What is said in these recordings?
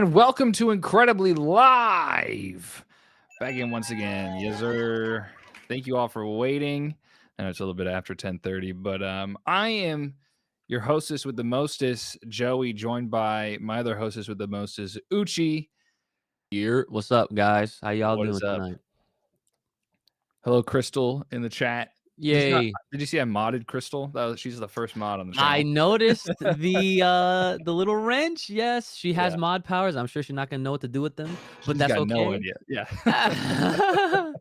And welcome to Incredibly Live. Back in once again. Yes, sir. Thank you all for waiting. I know it's a little bit after 10:30, but I am your hostess with the mostest, Joey, joined by my other hostess with the mostest, Uchi. Here, what's up, guys? How y'all What doing is up? tonight? Hello, Crystal in the chat. Yay! Did you see I modded Crystal? She's the first mod on the I channel. noticed the little wrench. Yes, she has Yeah, mod powers. I'm sure she's not gonna know what to do with them, but she's that's got no okay. idea. Yeah.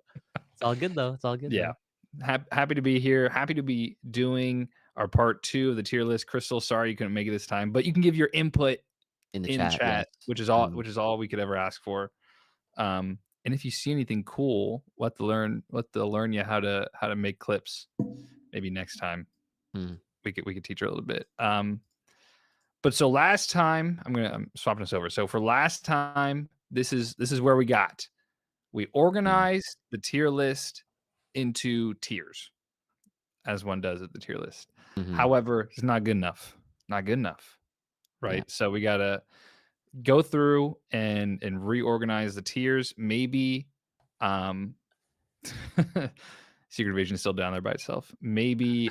It's all good though. It's all good Yeah. though. Happy to be here. Happy to be doing our part 2 of the tier list. Crystal, sorry you couldn't make it this time, but you can give your input In the in chat, yes. chat, which is Mhm. all we could ever ask for. And if you see anything cool, let the learn you how to make clips. Maybe next time Mm. we could teach her a little bit. But so last time I'm swapping this over. So for last time, this is where we got. We Mm. organized the tier list into tiers, as one does at the tier list. Mhm. However, it's not good enough. Not good enough, Yeah. right? So we gotta go through and reorganize the tiers. Maybe um Secret Invasion is still down there by itself. Maybe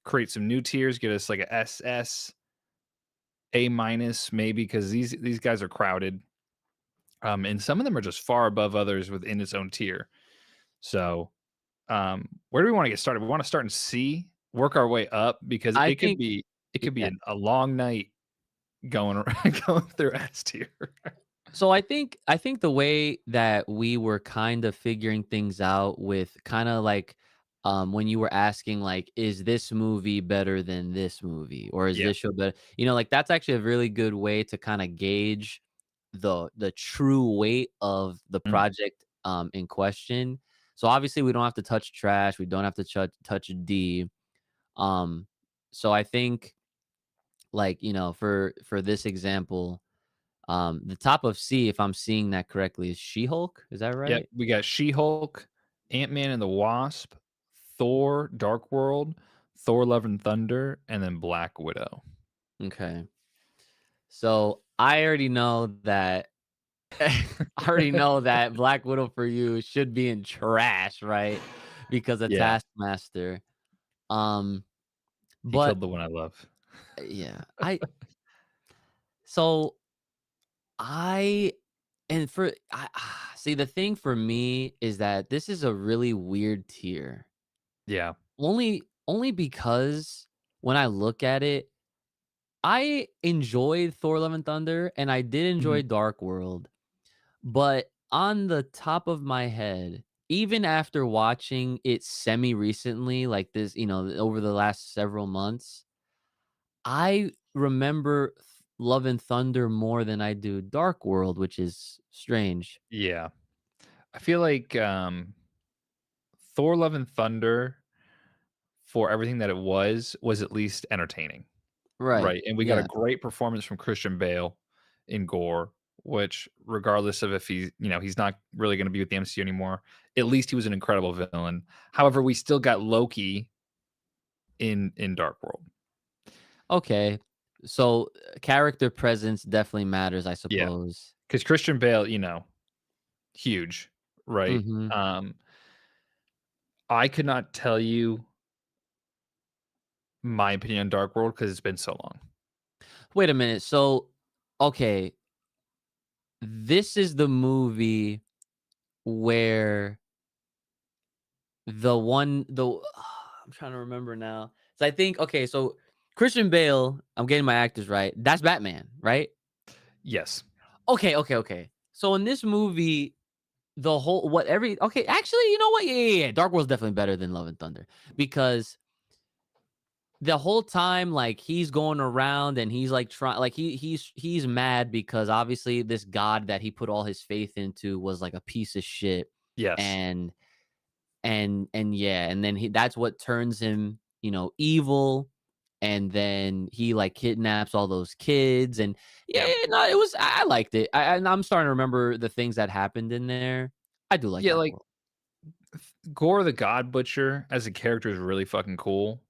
create some new tiers, get us like a SS, A minus, maybe because these guys are crowded. And some of them are just far above others within its own tier. So where do we want to get started? We want to start in C, work our way up because I it could think be yeah. a long night going going through S tier. So I think the way that we were kind of figuring things out with kind of like when you were asking like is this movie better than this movie or is Yeah. this show better? Like that's actually a really good way to kind of gauge the true weight of the Mm, project in question. So obviously we don't have to touch trash, we don't have to touch D. Um so I think like, for this example, the top of C, if I'm seeing that correctly, is She-Hulk. Is that yep. right? We got She-Hulk, Ant-Man and the Wasp, Thor, Dark World, Thor: Love and Thunder, and then Black Widow. Okay. So I already know that I already know that Black Widow for you should be in trash, right? Because of Yeah, Taskmaster. Um, he but killed the one I love. yeah, so I and for I see the thing for me is that this is a really weird tier. Yeah. Only because when I look at it, I enjoyed Thor: Love and Thunder, and I did Mhm. enjoy Dark World, but on the top of my head, even after watching it semi recently, like this, over the last several months, I remember Love and Thunder more than I do Dark World, which is strange. Yeah. I feel like, Thor: Love and Thunder, for everything that it was at least entertaining. Right. Right, and we got a Yeah. great performance from Christian Bale in Gore, which regardless of if he's not really gonna be with the MCU anymore, at least he was an incredible villain. However, we still got Loki in Dark World. Okay. So character presence definitely matters, I Yeah, suppose. because Christian Bale, huge, right? Mhm. I could not tell you my opinion on Dark World because 'cause it's been so long. Wait a minute. So, okay, this is the movie where I'm trying to remember now. So I think okay, so Christian Bale, I'm getting my actors right. That's Batman, right? Yes. Okay. So in this movie, the whole what every okay, actually, you know what? Yeah. Dark World's definitely better than Love and Thunder because the whole time like he's going around and he's like trying like he's mad because obviously this god that he put all his faith into was like a piece of shit Yes. and and yeah, and then that's what turns him, evil, and then he like kidnaps all those kids, and yeah, Yeah. no, it was I liked it. And I'm starting to remember the things that happened in there. I do like Yeah, Dark like, World. Gore the God Butcher as a character is really fucking cool.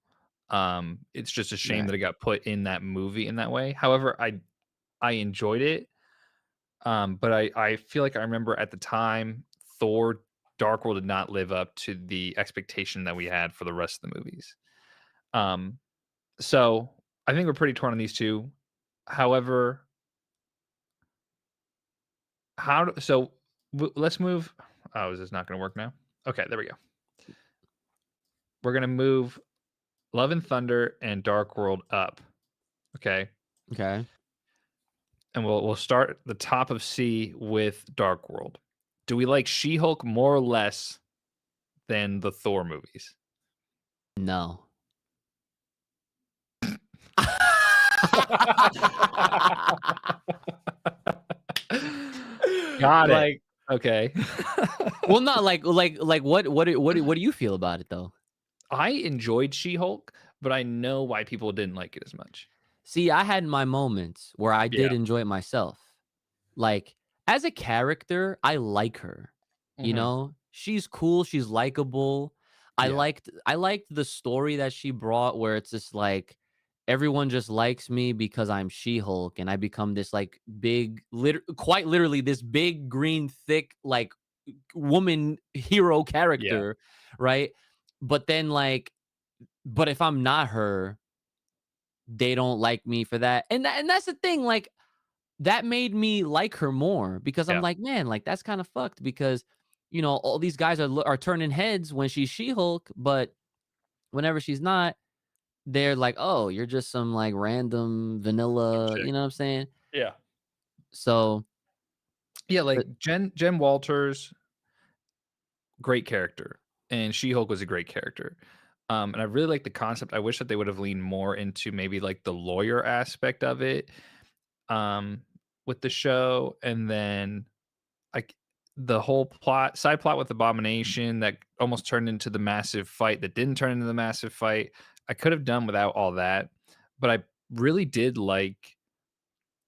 It's just a shame Right. that it got put in that movie in that way. However, I enjoyed it. But I feel like I remember at the time, Thor: Dark World did not live up to the expectation that we had for the rest of the movies. Um, so I think we're pretty torn on these 2. However, how do so let's move. Oh, is this not gonna work now? Okay, there we go. We're gonna move Love and Thunder and Dark World up, okay? Okay. And we'll start the top of C with Dark World. Do we like She-Hulk more or less than the Thor movies? No. Got it. Like, Okay. well, not like what do you feel about it though? I enjoyed She-Hulk, but I know why people didn't like it as much. See, I had my moments where I Yeah. did enjoy it myself. Like, as a character, I like her. You Mhm. know? She's cool, she's likable. Yeah. I liked the story that she brought where it's just like everyone just likes me because I'm She-Hulk and I become this like big quite literally this big green thick like woman hero Yeah. character, right? But then like but if I'm not her, they don't like me for that. And that's the thing, like that made me like her more because I'm Yeah. like, man, like that's kind of fucked because all these guys are turning heads when she's She-Hulk, but whenever she's not, they're like, "Oh, you're just some like random Some vanilla," chick. you know what I'm saying? Yeah. So, Yeah, but like Jen Walters, great character, and She-Hulk was a great character. And I really like the concept. I wish that they would have leaned more into maybe like the lawyer aspect of it, um, with the show, and then like the whole plot, side plot with Abomination that almost turned into the massive fight that didn't turn into the massive fight. I could have done without all that, but I really did like,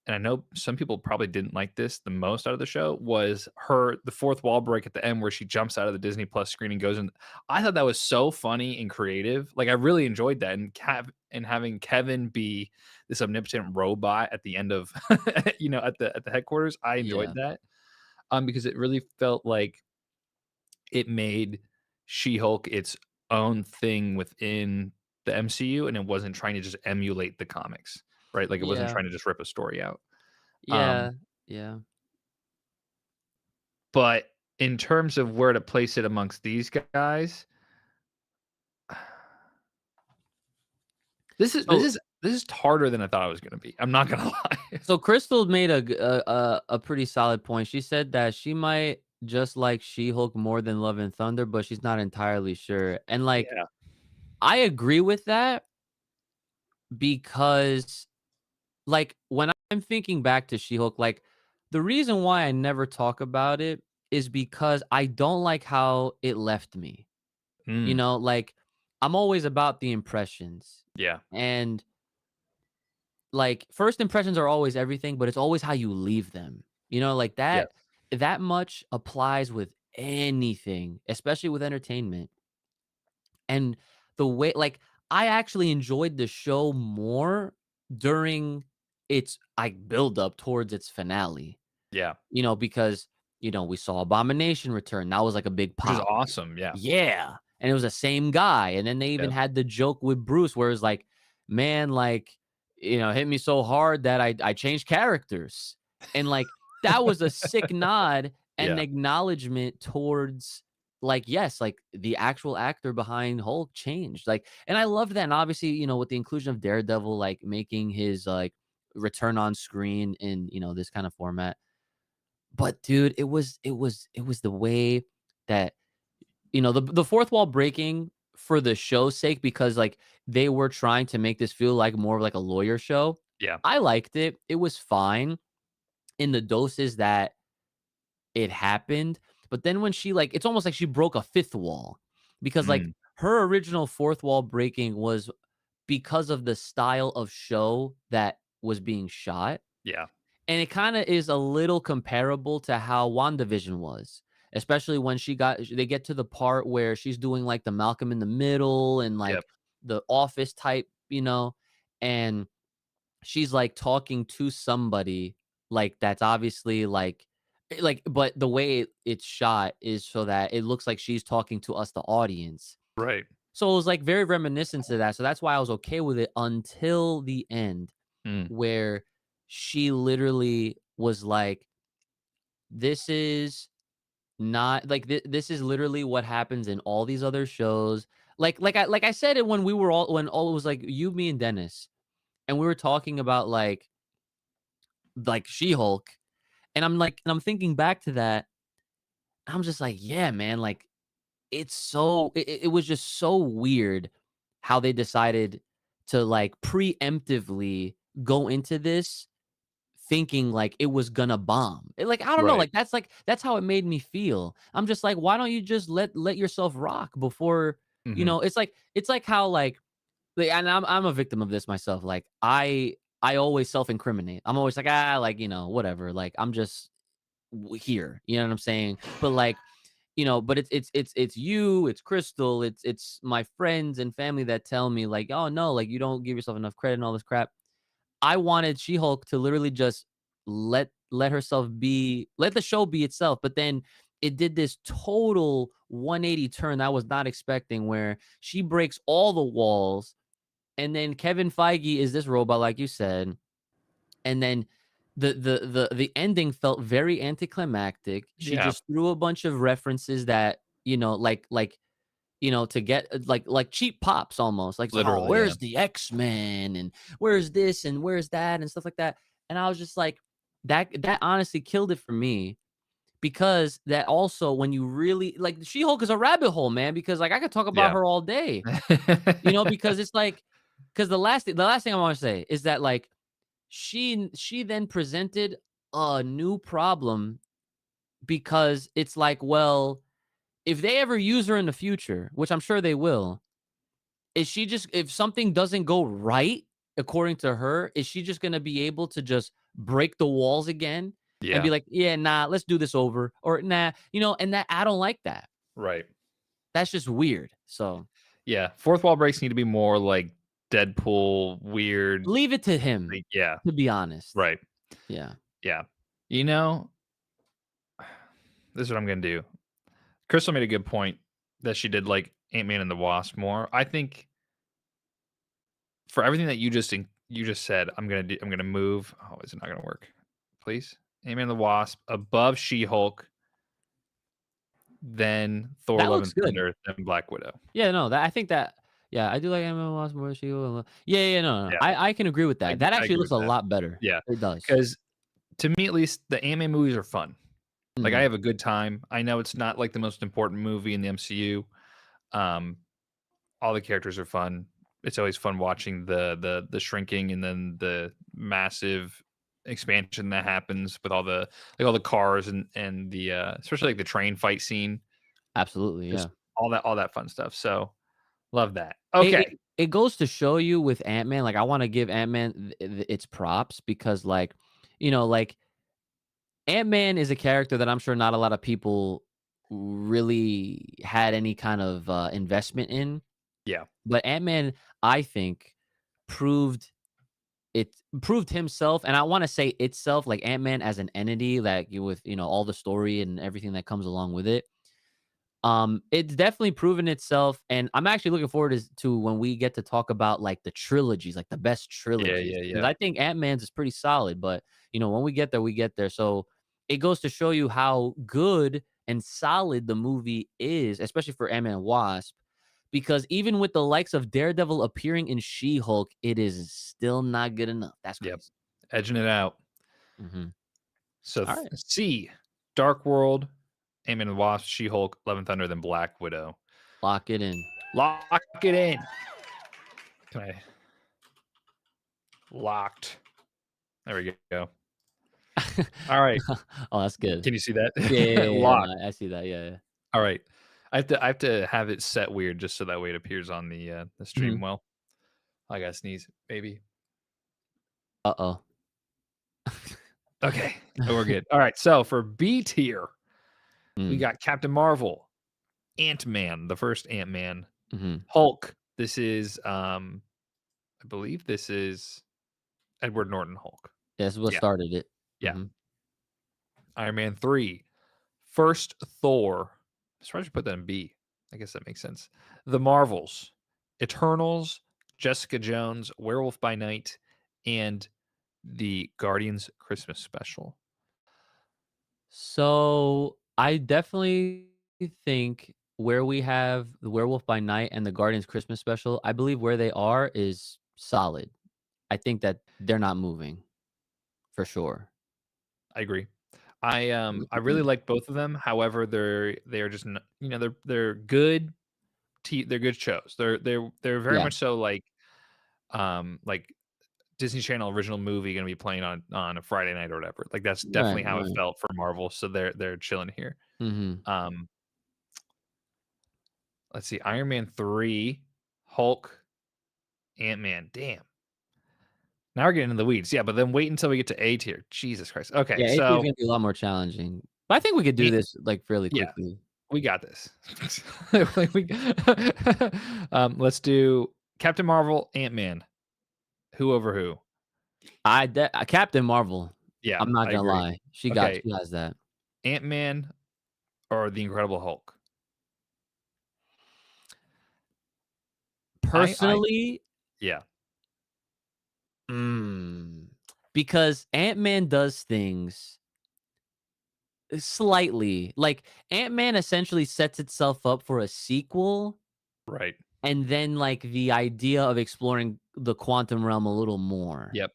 and I know some people probably didn't like this the most out of the show, was the fourth wall break at the end where she jumps out of the Disney Plus screen and goes in. I thought that was so funny and creative. Like I really enjoyed that, and having Kevin be this omnipotent robot at the end of at the headquarters. I enjoyed yeah. that, because it really felt like it made She-Hulk its own thing within the MCU, and it wasn't trying to just emulate the comics, right? Like, it wasn't Yeah. trying to just rip a story out. Yeah. Um, Yeah. but in terms of where to place it amongst these guys, this is this So is this is harder than I thought it was gonna be. I'm not gonna lie. so Crystal made a pretty solid point. She said that she might just like She-Hulk more than Love and Thunder, but she's not entirely sure. And like Yeah. I agree with that because like when I'm thinking back to She-Hulk, like the reason why I never talk about it is because I don't like how it left me. Mm, Like I'm always about the impressions. yeah. And like first impressions are always everything, but it's always how you leave them. Like that Yes. that much applies with anything, especially with entertainment. And the way like I actually enjoyed the show more during its like build up towards its finale. Yeah. Because we saw Abomination return. That was like a big Which is pop. awesome. Yeah. Yeah, and it was the same guy, and then they even Yep. had the joke with Bruce where it's like, "Man, like, hit me so hard that I changed characters." And, like, that was a sick nod and Yeah. acknowledgement towards, like, yes, like, the actual actor behind Hulk changed, like and I loved that, and obviously, with the inclusion of Daredevil, like, making his, like, return on screen in, this kind of format. But, dude, it was the way that the fourth wall breaking for the show's sake because, like, they were trying to make this feel like more of like a lawyer show. Yeah. I liked it. It was fine in the doses that it happened, but then when she, like it's almost like she broke a fifth wall because, like, Mm, her original fourth wall breaking was because of the style of show that was being shot. yeah. And it kinda is a little comparable to how WandaVision was, especially when they get to the part where she's doing, like, the Malcolm in the Middle and, Yep. like, the Office type, and she's, like, talking to somebody, like, that's obviously, like but the way it's shot is so that it looks like she's talking to us, the audience. Right. So it was, like, very reminiscent to that, so that's why I was okay with it until the end, Mm. where she literally was like, "This is not like, this is literally what happens in all these other shows." Like I said it when we were all it was, like, you, me, and Dennis, and we were talking about, like, She-Hulk, and I'm thinking back to that, I'm just like, "Yeah, man," like, it's so it was just so weird how they decided to, like, preemptively go into this thinking like it was gonna bomb. Like, I don't know, Right. like, that's how it made me feel. I'm just like, "Why don't you just let yourself rock before," Mhm. it's like how, and I'm a victim of this myself, like, I always self-incriminate. I'm always like, "Ah, like, whatever, like, I'm just here," you know what I'm saying? But, but it's you, it's Crystal, it's my friends and family that tell me like, "Oh, no, like, you don't give yourself enough credit and all this crap." I wanted She-Hulk to literally just let the show be itself, but then it did this total 180 turn that I was not expecting, where she breaks all the walls, and then Kevin Feige is this robot, like you said, and then the ending felt very anticlimactic. She Yeah. just threw a bunch of references that, to get like cheap pops almost. Like, "Oh, Literally, yeah. where's the X-Men and where's this and where's that," and stuff like that. And I was just like, that honestly killed it for me, because that also, when you really like, She-Hulk is a rabbit hole, man, because like I could talk about Yeah. her all day, because it's like, because the last thing I want to say is that, like, she then presented a new problem, because it's like, well, if they ever use her in the future, which I'm sure they will, is she just if something doesn't go right according to her, is she just gonna be able to just break the walls again and be Yeah. like, "Yeah, nah, let's do this over," or "Nah," and that I don't like that. Right. That's just weird. So Yeah. Fourth wall breaks need to be more like Deadpool, weird, leave it to him, like yeah. to be honest. Right. Yeah. Yeah. You know, this is what I'm gonna do. Crystal made a good point that she did like Ant-Man and the Wasp more. I think for everything that you just said, I'm gonna move. Oh, is it not gonna work? Please? Ant-Man and the Wasp above She-Hulk, then Thor: That Love looks and good. Thunder, then Black Widow. Yeah, no, that I think that yeah, I do like Emma Watson more. She will. Yeah, yeah, no, no. Yeah, I can agree with that. That I actually agree looks with a that. lot better. Yeah, It does. because to me at least, the Ant-Man movies are fun. Like, I Mhm. have a good time. I know it's not, like, the most important movie in the MCU. Um, all the characters are fun. It's always fun watching the shrinking and then the massive expansion that happens with all the cars and the, especially, like, the train fight scene, Absolutely, just yeah. all that fun stuff, so love that. It it Okay. it goes to show you with Ant-Man, like, I wanna give Ant-Man its props, because, like, Ant-Man is a character that I'm sure not a lot of people really had any kind of, investment in, Yeah. but Ant-Man, I think, proved proved himself, and I wanna say itself, like, Ant-Man as an entity, like, with, all the story and everything that comes along with it. It's definitely proven itself, and I'm actually looking forward to when we get to talk about, like, the trilogies, like the best Yeah, trilogies, yeah, because yeah. I think Ant-Man's is pretty solid, but, when we get there, we get there. So it goes to show you how good and solid the movie is, especially for Ant-Man and Wasp, because even with the likes of Daredevil appearing in She-Hulk, it is still not good enough. That's Yep. crazy. Edging it out. Mhm. So, All right. C, Dark World, Ant-Man and the Wasp, She-Hulk, Love and Thunder, then Black Widow. Lock it in. Lock it in. Can I locked. There we go. All right. Oh, that's good. Can you see that? Yeah, yeah, yeah, yeah, Locked. no, I see that, yeah, yeah. All right. I have to have it set weird just so that way it appears on the stream Mhm. well. I gotta sneeze, maybe. Uh-oh. Okay. We're good. All right. So for B tier, we Mm, got Captain Marvel, Ant-Man, the first Ant-Man, mhm. Hulk. This is I believe this is Edward Norton Hulk. That's what Yeah. started it. Yeah. Mhm. Iron Man 3. First Thor. I'm surprised you put that in B. I guess that makes sense. The Marvels. Eternals, Jessica Jones, Werewolf by Night, and the Guardians Christmas special. So, I definitely think where we have the Werewolf by Night and the Guardians Christmas special, I believe where they are is solid. I think that they're not moving for sure. I agree. I really like both of them. However, they are just they're good they're good shows. They're very Yeah, much so like Disney Channel original movie gonna be playing on a Friday night or whatever. Like that's right, definitely how it right. felt for Marvel. So they're chilling here. Mhm. Um, let's see, Iron Man 3, Hulk, Ant Man. Damn. Now we're getting into the weeds. Yeah, but then wait until we get to A tier. Jesus Christ. Okay, Yeah, A tier is so gonna be a lot more challenging, but I think we could do Ant- this, like, fairly yeah, quickly. we got this. Like, let's do Captain Marvel, Ant Man. Who over who? Captain Marvel, Yeah, I'm not I gonna agree. lie. Okay, She has that. Ant Man or the Incredible Hulk. I Personally, yeah, mm, because Ant-Man does things slightly like, Ant-Man essentially sets itself up for a sequel, right. and then, like, the idea of exploring the quantum realm a little more. Yep,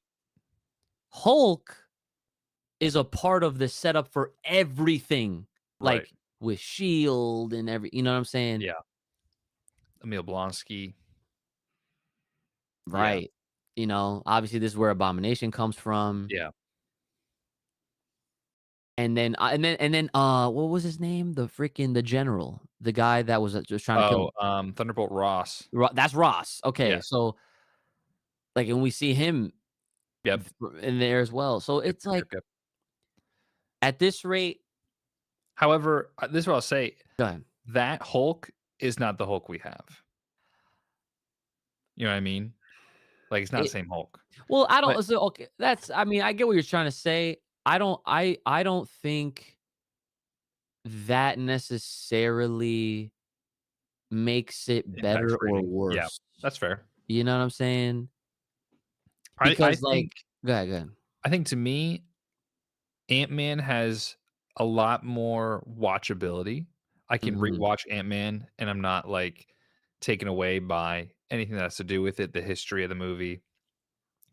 Hulk is a part of the setup for everything, right. like, with Shield and you know what I'm saying? Yeah, Emil Blonsky. Yeah, Right. You know, obviously, this is where Abomination comes from, yeah. what was his name? The general, the guy that was, just trying to kill Oh, him. Thunderbolt Ross. That's Ross. Yeah. Okay, so, like, and we see him Yep. in there as well. So Yep, it's yep, yep, like, yep. at this rate. However, this is what I'll say, Go ahead. that Hulk is not the Hulk we have. You know what I mean? Like, it's not the It same Hulk. Well, I But don't so, okay, that's I mean, I get what you're trying to say. I don't think that necessarily makes it Impact's better or rating. Yeah, worse. that's fair. You know what I'm saying? I Because, like, think go ahead, go ahead. I think to me, Ant-Man has a lot more watchability. I can Mhm. rewatch Ant-Man, and I'm not, like, taken away by anything that has to do with it, the history of the movie,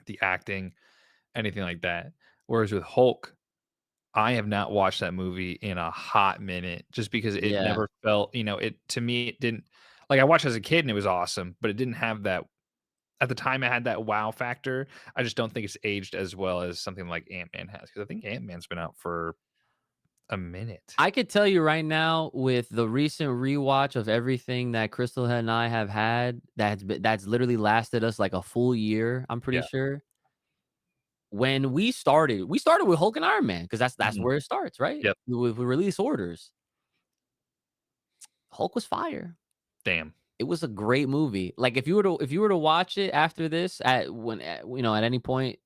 the acting, anything like that. Whereas with Hulk, I have not watched that movie in a hot minute just because it Yeah. never felt, it to me, it didn't like, I watched it as a kid and it was awesome, but it didn't have that at the time, it had that wow factor. I just don't think it's aged as well as something like Ant-Man has because I think Ant-Man's been out for a minute. I could tell you right now with the recent rewatch of everything that Crystal and I have had that's literally lasted us like a full year, I'm pretty Yeah. sure. When we started with Hulk and Iron Man because that's Mhm. where it starts, right? Yep. With release orders. Hulk was fire. Damn. It was a great movie. Like, if you were to watch it after this at any point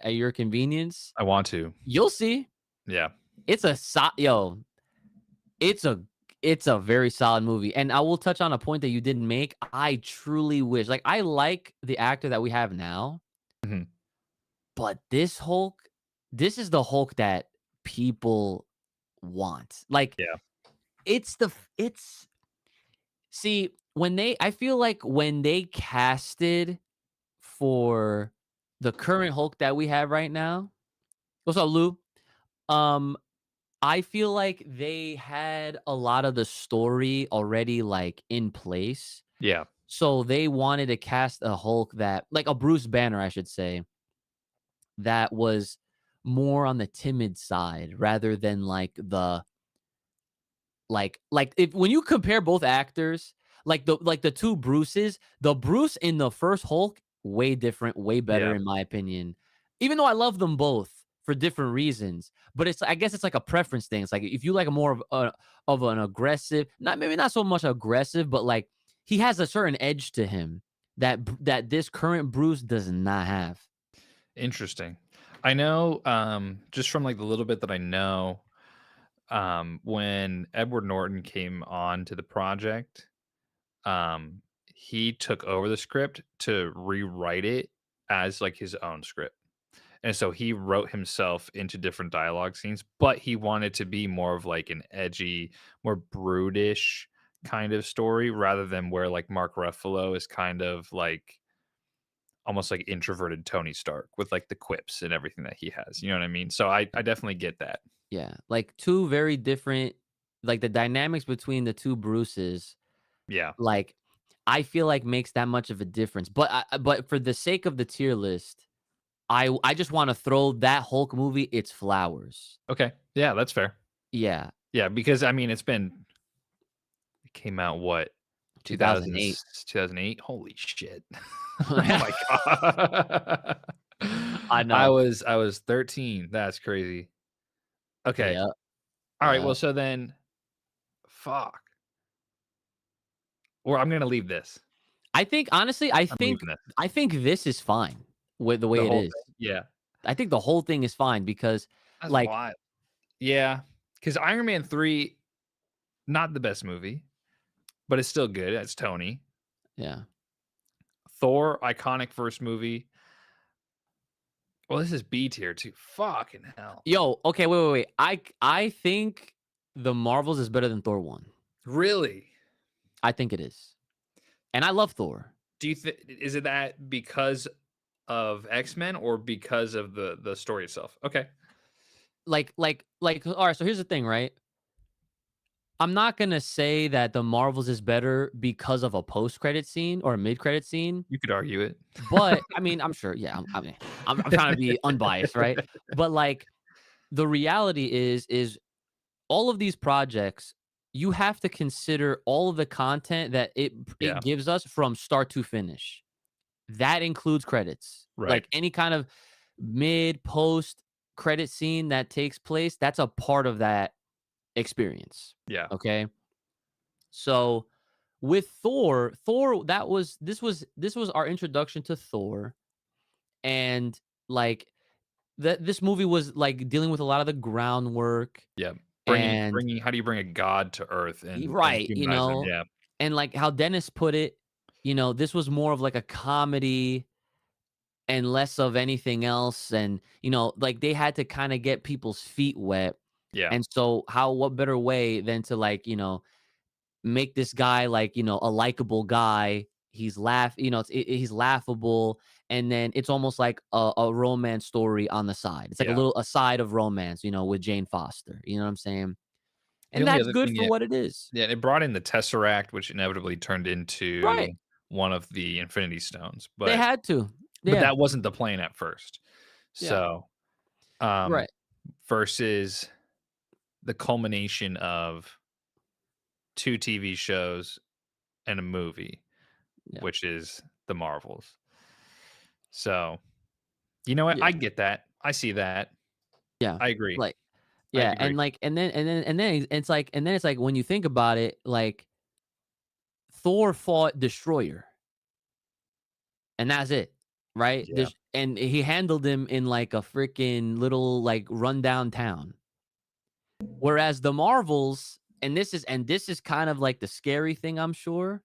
at your convenience, I want to. you'll see. Yeah. It's a yo, it's a it's a very solid movie. And I will touch on a point that you didn't make. I truly wish, like, I like the actor that we have now, Mhm. but this is the Hulk that people want. Like, Yeah. it's see, I feel like when they casted for the current Hulk that we have right now. What's up, Lou? Um, I feel like they had a lot of the story already, like, in place. Yeah. So they wanted to cast a Hulk that, like, a Bruce Banner, I should say, that was more on the timid side rather than like if when you compare both actors, like the two Bruces, the Bruce in the first Hulk, way different, way better Yeah. in my opinion. Even though I love them both for different reasons, but I guess it's like a preference thing. It's like if you like a more of an aggressive, not so much aggressive, but like he has a certain edge to him that this current Bruce does not have. Interesting. I know, just from, like, the little bit that I know, when Edward Norton came on to the project, he took over the script to rewrite it as, like, his own script. And so he wrote himself into different dialogue scenes, but he wanted to be more of, like, an edgy, more brutish kind of story rather than where, like, Mark Ruffalo is kind of, like, almost like introverted Tony Stark with, like, the quips and everything that he has, you know what I mean? So I definitely get that. Yeah, like two very different, like the dynamics between the two Bruces, Yeah. like I feel like makes that much of a difference. But for the sake of the tier list, I just want to throw that Hulk movie its flowers. Okay. Yeah, that's fair. Yeah, Yeah, because, I mean, it came out what? 2000 2008. 2008? Holy shit. Oh my god. I know. I was 13. That's crazy. Okay. Yeah, Alright, yeah. well, so then fuck. Or I'm gonna leave this. I think honestly, I'm leaving this. I think this is fine with the The way it whole is. thing? Yeah. I think the whole thing is fine because, That's like, wild. Yeah, because Iron Man 3, not the best movie, but it's still good. It's Tony. yeah. Thor, iconic first movie. Well, this is B tier too. Fucking hell. Yo, okay, wait. I think the Marvels is better than Thor 1. Really? I think it is. And I love Thor. Do you think is it that because of X-Men or because of the story itself? Okay. All right, so here's the thing, right? I'm not gonna say that the Marvels is better because of a post-credit scene or a mid-credit scene, You could argue it. but I mean, I'm sure, yeah, I mean, I'm trying to be unbiased, right? But like the reality is all of these projects, you have to consider all of the content that it Yeah, gives us from start to finish. That includes credits. right. Like any kind of mid, post credit scene that takes place, that's a part of that experience. Yeah. Okay. So with Thor, this was our introduction to Thor. And like this movie was like dealing with a lot of the groundwork Yeah. and Bringing how do you bring a god to Earth and right, humanize them? Yeah. and like how Dennis put it, this was more of like a comedy and less of anything else. And, like they had to kind of get people's feet wet. Yeah. And so what better way than to like, make this guy like, a likable guy. He's laughable. And then it's almost like a romance story on the side. It's like Yeah. a side of romance, with Jane Foster. You know what I'm saying? The And only that's other good thing for what it is. yeah, it brought in the Tesseract, which inevitably turned Right. into one of the Infinity Stones, They but had to. but Yeah. that wasn't the plan at first. Yeah. So, um, Right. versus the culmination of 2 TV shows and a movie, Yeah. which is the Marvels. So, you know what? Yeah. I get that. I see that. Yeah. I agree. Like, I yeah. agree. And like, and then it's like when you think about it, like Thor fought Destroyer, and that's it, right? Yeah. And he handled him in like a freaking little like rundown town. Whereas the Marvels, and this is kind of like the scary thing, I'm sure,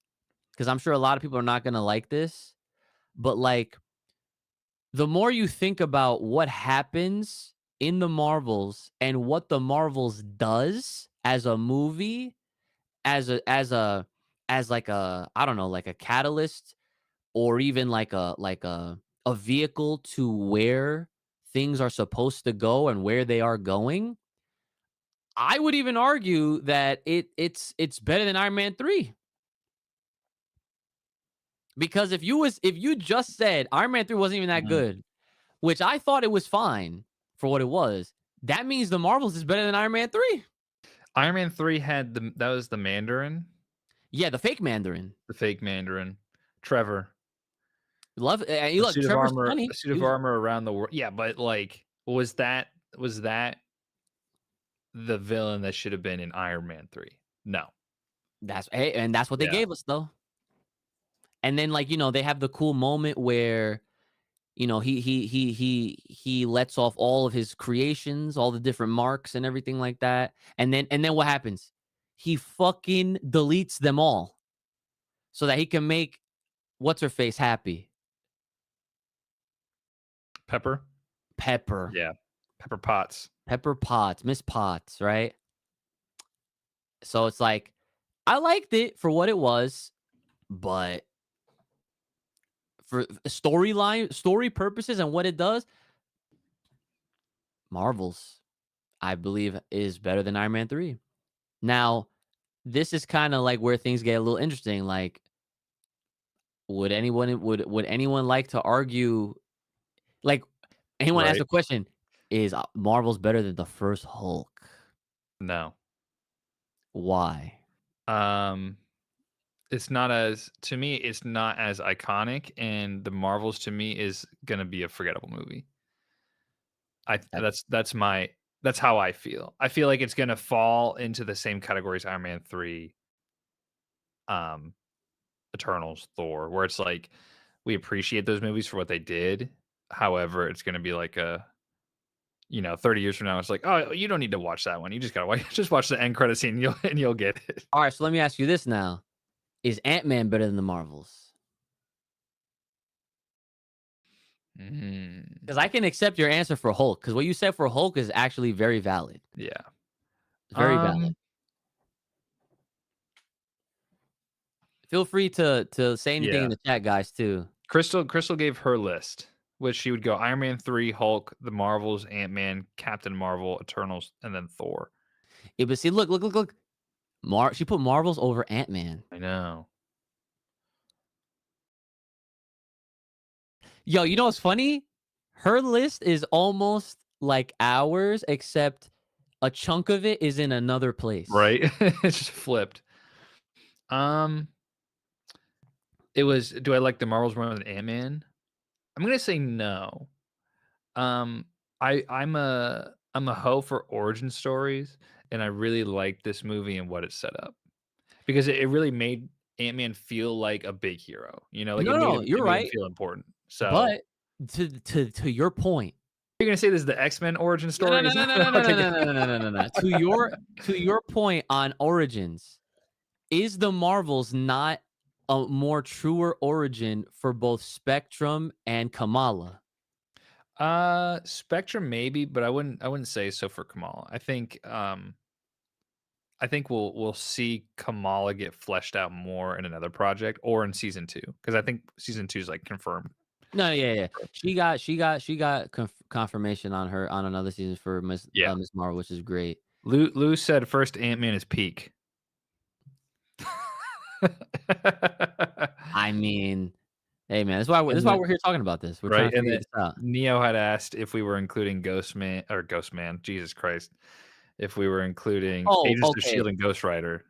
because I'm sure a lot of people are not gonna like this, but like the more you think about what happens in the Marvels and what the Marvels does as a movie, as like a I don't know, like a catalyst or even like a vehicle to where things are supposed to go and where they are going, I would even argue that it's better than Iron Man 3. Because if you just said Iron Man 3 wasn't even that Mhm. good, which I thought it was fine for what it was, that means the Marvels is better than Iron Man 3. Iron Man 3 had that was the Mandarin, Yeah, the fake Mandarin. the fake Mandarin, Trevor. Love you The look, suit of Trevor's armor funny. the suit He of was armor around the world. Yeah, but, like, was that the villain that should have been in Iron Man 3? No. and that's what they Yeah. gave us though. And then like, they have the cool moment where, he lets off all of his creations, all the different marks and everything like that. And then what happens? He fucking deletes them all so that he can make what's her face happy. Pepper. Pepper. Yeah. Pepper Potts. Pepper Potts, Miss Potts, right? So it's like I liked it for what it was, but for story purposes and what it does, Marvel's, I believe, is better than Iron Man 3. Now, this is kind of like where things get a little interesting. Like, would anyone like to argue? Like, anyone ask Right. the question: Is Marvel's better than the first Hulk? No. Why? Um, it's not as to me, it's not as iconic, and The Marvels to me is gonna be a forgettable movie. That- That's how I feel. I feel like it's gonna fall into the same category as Iron Man 3, um, Eternals, Thor, where it's like we appreciate those movies for what they did. However, it's gonna be like a 30 years from now, it's like, "Oh, you don't need to watch that one. You just gotta just watch the end credit scene, and you'll get it." All right, so let me ask you this now: Is Ant-Man better than the Marvels? Mm, Because I can accept your answer for Hulk. Because what you said for Hulk is actually very valid. yeah. It's very valid. Um, Feel free to say anything in yeah. the chat, guys, too. Crystal gave her list, which she would go Iron Man 3, Hulk, The Marvels, Ant-Man, Captain Marvel, Eternals, and then Thor. Yeah, but see, look. She put Marvels over Ant-Man. I know. Yo, you know what's funny? Her list is almost like ours, except a chunk of it is in another place. Right? It's just flipped. Um, it was do I like The Marvels more than Ant-Man? I'm gonna say no. Um, I'm a hoe for origin stories, and I really like this movie and what it set up because it really made Ant-Man feel like a big hero. Like No, no, it you're made him right. feel important. So But to your point, you're gonna say this is the X-Men origin no, no, story? no, Is no, that no, what no, I'm no, about no, to no, get? no, no, no, no, no. To your point on Origins, is the Marvels not a more truer origin for both Spectrum and Kamala? Spectrum maybe, but I wouldn't say so for Kamala. I think we'll see Kamala get fleshed out more in another project or in season 2 because I think season 2 is like confirmed. No, yeah, yeah. She got confirmation on her on another season for Yeah. Miss Marvel, which is great. Lou said first Ant-Man is peak. I mean, hey man, that's And why then we're here talking about this. We're trying right, to and figure then this out. Neo had asked if we were including Ghost Man, Jesus Christ, if we were including Oh, Agents of okay. Shield and Ghost Rider.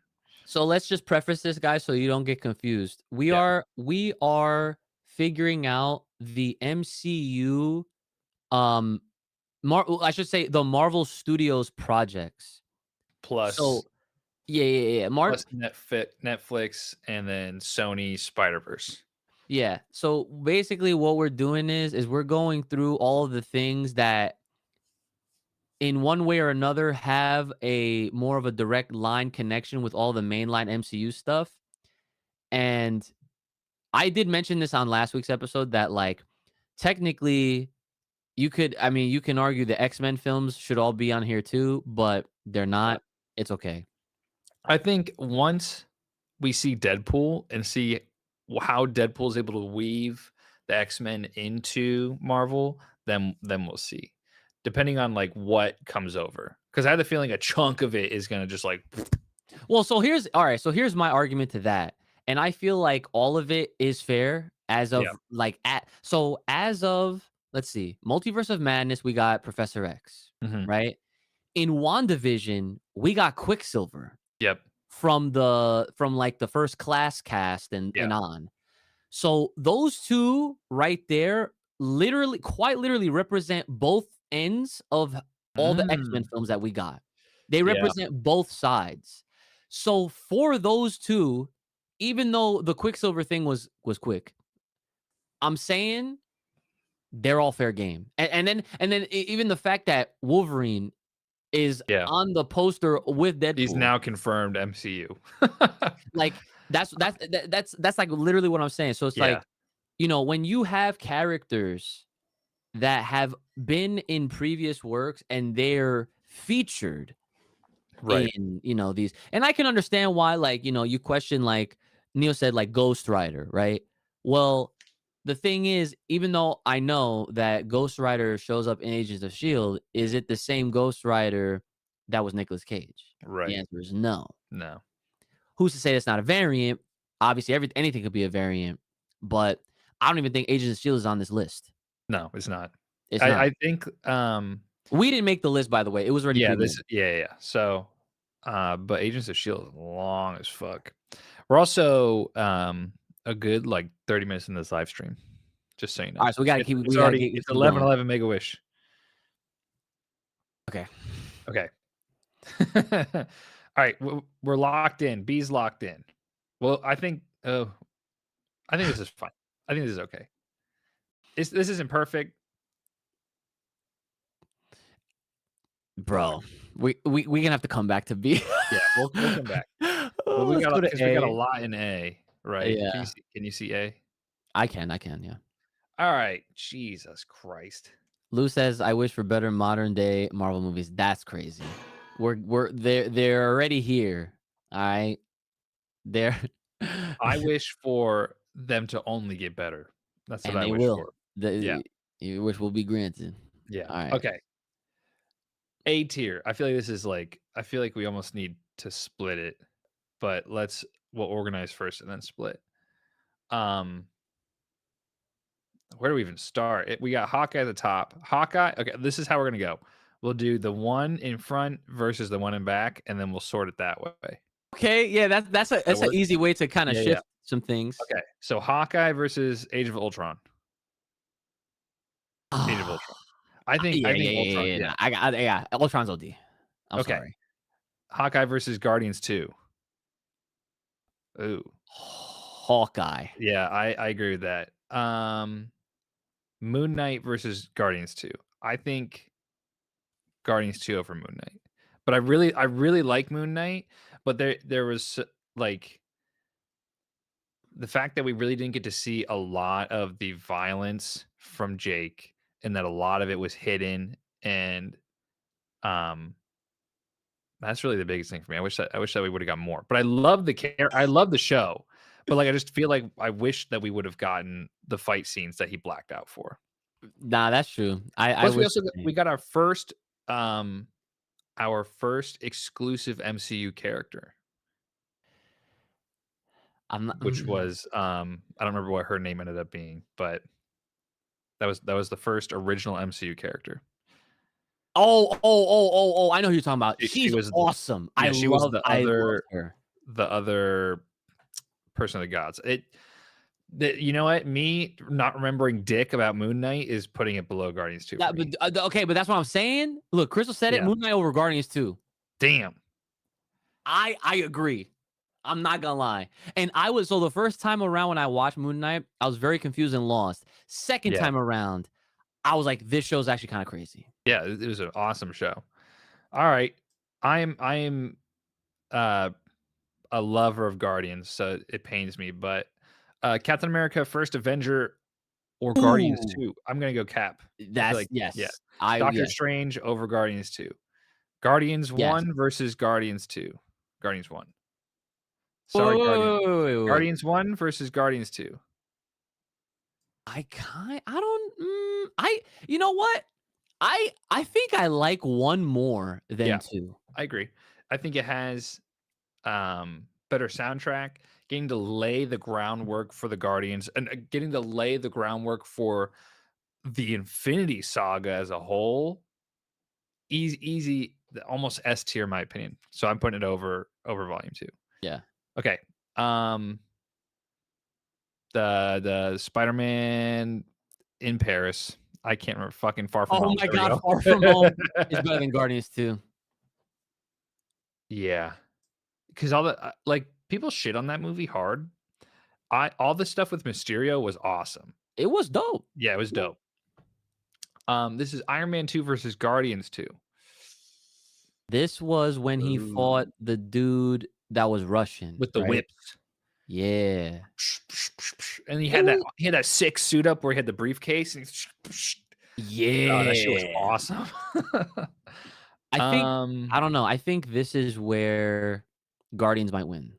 So let's just preface this, guys, so you don't get confused. We Yeah, are we are figuring out the MCU, um, I should say the Marvel Studios projects. plus So yeah, yeah, yeah. plus Netflix and then Sony Spider-Verse. Yeah. So basically, what we're doing is we're going through all of the things that, in one way or another, have a more of a direct line connection with all the mainline MCU stuff. And I did mention this on last week's episode that, like, technically, you can argue the X-Men films should all be on here too, but they're Yeah. not. It's okay. I think once we see Deadpool and see how Deadpool is able to weave the X-Men into Marvel, then we'll see. Depending on like what comes over. Because I have the feeling a chunk of it is gonna just like Well, so here's all right. So here's my argument to that, and I feel like all of it is fair as yeah. of like at so as of let's see, Multiverse of Madness, we got Professor X, Mhm. right? In WandaVision, we got Quicksilver Yep. from like the first class cast and Yeah. on. So those two right there, quite literally represent both ends of all the X-Men Mm. films that we got. They Yeah. represent both sides. So for those two, even though the Quicksilver thing was quick, I'm saying they're all fair game. And then even the fact that Wolverine is Yeah. on the poster with He's Deadpool, now confirmed MCU. like that's like literally what I'm saying. So it's Yeah, like, when you have characters that have been in previous works and they're featured right, in, these, and I can understand why, like, you question, like Neil said, like Ghost Rider, right? Well, the thing is, even though I know that Ghost Rider shows up in Agents of Shield, is it the same Ghost Rider that was Nicolas Cage? The right. answer is no. No. Who's to say that's not a variant? Obviously, anything could be a variant, but I don't even think Agents of Shield is on this list. No, it's not. It's not. I think, We didn't make the list, by the way. It was already yeah, pre-made. yeah. So, but Agents of Shield is long as fuck. We're also, a good, like, 30 minutes in this live stream, just so you All know. right, so we gotta It's keep it's we gotta already keep it's keep it going. 11:11 Make a Wish. Okay. Okay. Alright, we're locked in. B's locked in. Well, I think this is fine. I think this is okay. This isn't perfect. Fuck. Bro, we gonna have to come back to B. Yeah, we'll come back. But Oh, let's go to we got a A. lot in A, right? Yeah, Can you see A? I can, yeah. Alright. Jesus Christ. Lou says, "I wish for better modern day Marvel movies." That's crazy. They're already here. All right, they're I wish for them to only get better. That's what and I they wish will. for. Yeah, The Your wish will be granted. yeah. All right. Okay. A tier. I feel like this is like I feel like we almost need to split it, but we'll organize first and then split. Um, where do we even start? We got Hawkeye at the top. Hawkeye. Okay, this is how we're gonna go. We'll do the one in front versus the one in back, and then we'll sort it that way. Okay, yeah, That that's an work? easy way to kind of Yeah, yeah. shift some things. Okay, so Hawkeye versus Age of Ultron. Age of Ah, Ultron. yeah, I yeah, think yeah, Ultron. yeah, yeah. Yeah. Nah, yeah, Ultron's OD. I'm Okay. sorry. Hawkeye versus Guardians 2. Ooh. Hawkeye. Yeah, I agree with that. Moon Knight versus Guardians 2. I think Guardians 2 over Moon Knight. But I really like Moon Knight, but there was like the fact that we really didn't get to see a lot of the violence from Jake and that a lot of it was hidden and um that's really the biggest thing for me. I wish that we would have got more. But I love the show. But like I just feel like I wish that we would have gotten the fight scenes that he blacked out for. Nah, that's true. I Plus wish the we same. got our first exclusive MCU character, I'm not. which was I don't remember what her name ended up being, but that was the first original MCU character. Oh! I know who you're talking about. She She's was awesome. yeah, she was I love her. the other person of the gods. You know what? Me not remembering dick about Moon Knight is putting it below Guardians 2 for That, but me. okay, but that's what I'm saying. Look, Crystal said it. Yeah. Moon Knight over Guardians too. Damn. I agree. I'm not gonna lie. And so the first time around when I watched Moon Knight, I was very confused and lost. Second Yeah. time around, I was like, this show's actually kind of crazy. Yeah, it was an awesome show. All right. I am uh a lover of Guardians, so it pains me, but Captain America: First Avenger or Guardians Ooh, 2. I'm gonna go Cap. I feel that's like yeah. yes. Doctor Yes, Strange over Guardians 2. Guardians yes. 1 versus Guardians 2. Guardians 1. Wait, Sorry, wait, Guardians. wait, wait, wait, wait, wait. Guardians 1 versus Guardians 2. I don't. You know what? I think I like one more than Yeah, two. I agree. I think it has better soundtrack, getting to lay the groundwork for the Guardians and getting to lay the groundwork for the Infinity Saga as a whole. Easy, almost S tier in my opinion. So I'm putting it over volume 2. Yeah. Okay. Um the Spider-Man in Paris. I can't remember fucking Far From Oh Home. my There God, Far we From Home go. is better than Guardians 2. Yeah. 'Cause all the like people shit on that movie hard. I all the stuff with Mysterio was awesome. It was dope. Yeah, it was dope. This is Iron Man 2 versus Guardians 2. This was when he fought Ooh. the dude that was Russian, With the right? whips. Yeah. And It was he had that sick suit up where he had the briefcase and oh, that shit was yeah. awesome. I think Um, I don't know. I think this is where Guardians might win.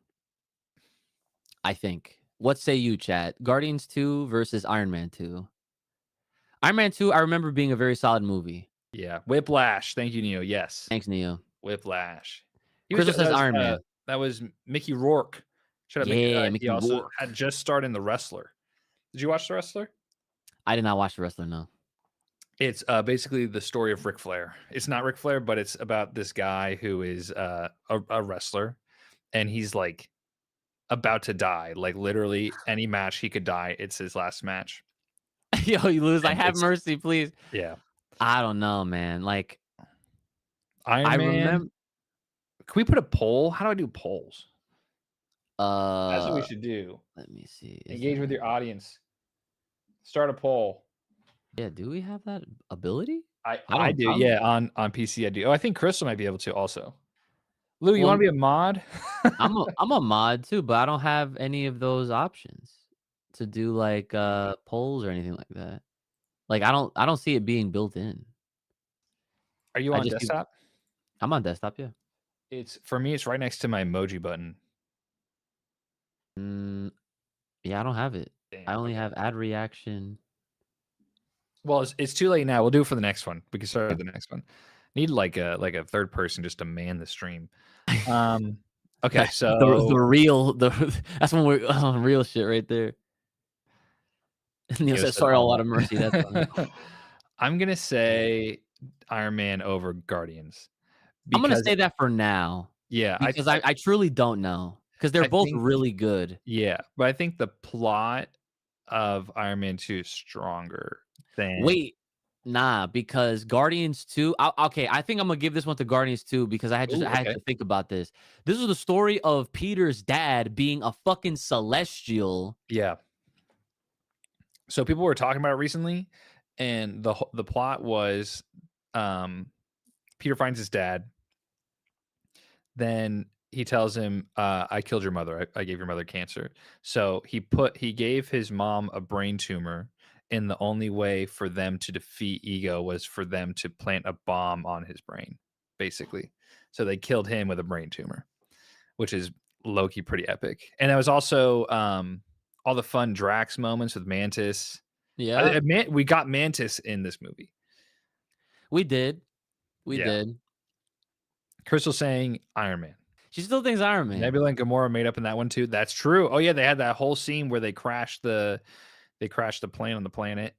I think. What say you, chat? Guardians 2 versus Iron Man 2. Iron Man 2, I remember being a very solid movie. yeah, Whiplash. Thank you, Neo. Yes, Thanks, Neo. Whiplash. He was Crystal says Iron Man. that was Mickey Rourke. Shout out Mickey. Yeah, He Mickey also Rourke. had just starred in The Wrestler. Did you watch The Wrestler? I did not watch The Wrestler, no. It's basically the story of Ric Flair. It's not Ric Flair, but it's about this guy who is a wrestler, and he's like about to die. Like literally, any match he could die. It's his last match, Yo, you lose. Like, and have it's mercy, please. yeah. I don't know, man. Like, I Iron Man. remember. Can we put a poll? How do I do polls? That's what we Uh, should do. let me see. Is Engage with that? your audience. Start a poll. Yeah, do we have that ability? I I don't. do. I don't. Yeah, on PC I do. Oh, I think Crystal might be able to also. Lou, you Well, want to be a mod? I'm a mod too, but I don't have any of those options to do like polls or anything like that. Like I don't see it being built in. Are you I on just see desktop? I'm on desktop, yeah. It's for me. It's right next to my emoji button. Mm, yeah, I don't have it. I Damn. only Okay. have add reaction. Well, it's too late now. We'll do it for the next one. We can start with the next one. Need like a third person just to man the stream. Um. Okay. The So real that's when we're on real shit right there. Neil Neo says, said "Sorry, a all. lot of mercy." That's funny. I'm gonna Yeah. say Iron Man over Guardians I'm gonna because say that for now yeah, because I truly don't know because they're I both think really good. yeah, but I think the plot of Iron Man 2 is stronger than Wait, nah, because Guardians 2 okay, I think I'm gonna give this one to Guardians 2 because ooh, I had okay. to think about this. This is the story of Peter's dad being a fucking celestial. Yeah. So people were talking about it recently, and the plot was, um, Peter finds his dad, then he tells him, "I killed your mother. I gave your mother cancer." So he gave his mom a brain tumor, and the only way for them to defeat Ego was for them to plant a bomb on his brain, basically. So they killed him with a brain tumor, which is low-key pretty epic. And there was also, all the fun Drax moments with Mantis. Yeah, We got Mantis in this movie. we did. We Yeah. did. Crystal saying Iron Man. She still thinks Iron Man. Nebula and Gamora made up in that one too. That's true. Oh yeah, they had that whole scene where they crashed the plane on the planet.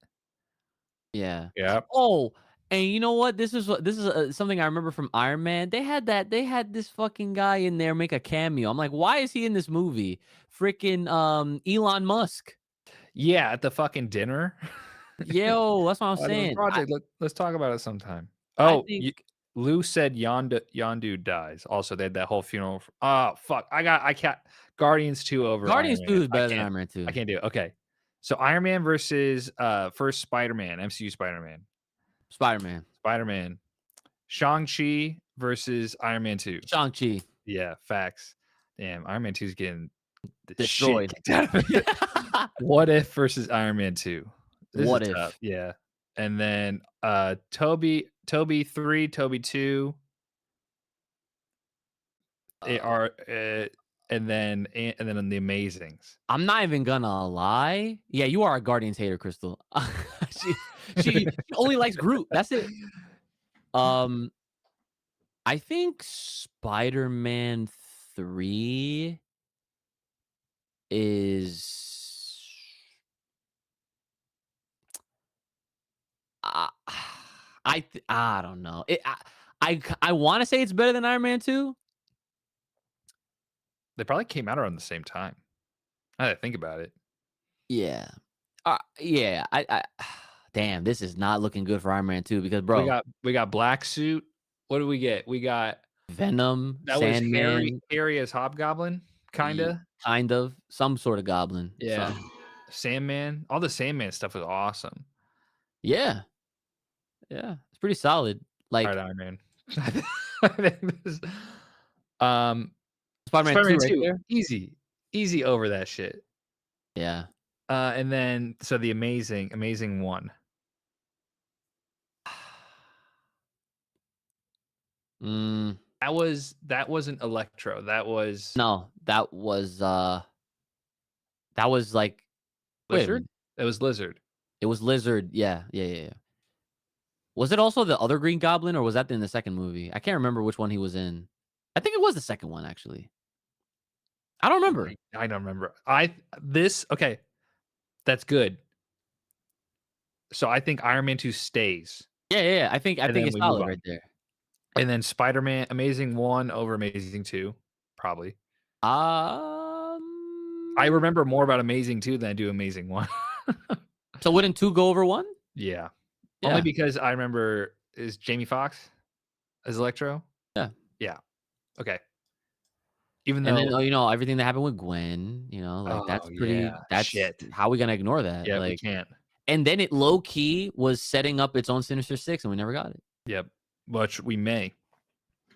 Yeah. Yep. Oh, and you know what? This is something I remember from Iron Man. They had this fucking guy in there make a cameo. I'm like, why is he in this movie? Freaking Elon Musk. Yeah, at the fucking dinner. Yo, that's what I'm I know the saying. project. Let's talk about it sometime. I Oh, think Lou said Yondu dies. Also, they had that whole funeral. Oh fuck! I can't. Guardians 2 over Iron Guardians Man. 2 is better than Iron Man I 2. can't do it. Okay, so Iron Man versus first Spider-Man, MCU Spider-Man. Spider-Man. Spider-Man. Shang-Chi versus Iron Man 2. Shang-Chi. Yeah, facts. Damn, Iron Man 2 is getting the shit Destroyed. kicked out of it. What If versus Iron Man 2. This is What tough. if? Yeah. And then Toby 3, Toby 2. They Uh, are and then in The Amazings. I'm not even gonna lie. Yeah, you are a Guardians hater, Crystal. she she only likes Groot. That's it. Um, I think Spider-Man 3 is uh, I don't know. I want to say it's better than Iron Man 2. They probably came out around the same time. Now that I think about it. Yeah. Yeah, I damn, this is not looking good for Iron Man 2 because We bro, got Black Suit. What do we get? We got Venom, that was Sandman, Harry as Hobgoblin, kinda. kind of some sort of goblin. Yeah. Some. Sandman. All the Sandman stuff was awesome. Yeah. Yeah, it's pretty solid. Like Alright, Iron Man. I think this um, Spider-Man 2 Spider-Man right 2, there. easy. Easy over that shit. Yeah. And then so the Amazing 1. Mm, That wasn't Electro, no, that was like wait a Lizard? minute. That was Lizard. It was Lizard. Yeah, yeah, yeah, yeah. Was it also the other Green Goblin, or was that in the second movie? I can't remember which one he was in. I think it was the second one, actually. I don't remember. I don't remember. I this okay, that's good. So I think Iron Man 2 stays, Yeah, yeah, yeah. I and think then it's we move solid right on. there. And then Spider-Man Amazing 1 over Amazing 2, probably. I Um, remember more about Amazing 2 than I do Amazing 1. so wouldn't 2 go over 1? Yeah. Only Yeah, because I remember is Jamie Foxx as Electro? yeah. Yeah. Okay. Even And then, though oh, everything that happened with Gwen, like, oh, yeah. that's Shit. how we gonna ignore that? Yeah, we Like, can't. and then it low key was setting up its own Sinister Six, and we never got it. Yep. Which we may.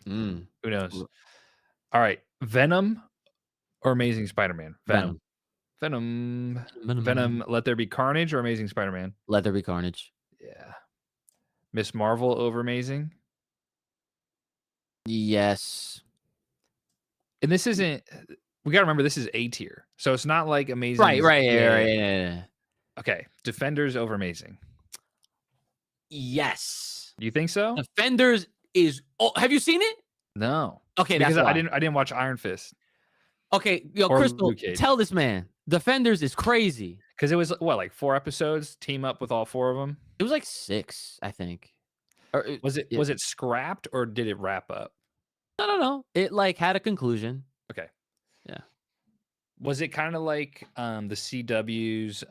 Mm. Who knows? R Alright. Venom or Amazing Spider-Man? Venom. Venom. Venom. Venom. Venom, Let There Be Carnage or Amazing Spider-Man? Let There Be Carnage. Yeah. Miss Marvel over Amazing? Yes. And this isn't we gotta remember this is A tier, so it's not like Amazing Right, is right, yeah, yeah, right, yeah. yeah, yeah, yeah. Okay, Defenders over Amazing. Yes. You think so? Defenders is have you seen it? No, Okay, that's because why. I didn't watch Iron Fist Okay, yo, or Crystal, Luke Cage tell this man, Defenders is crazy. because it was what, like 4 episodes, team up with all 4 of them. It was like 6, I think. Or it Was it scrapped or did it wrap up? no, no, no. It, like, had a conclusion. Okay. Yeah. Was it kinda like, the CW's,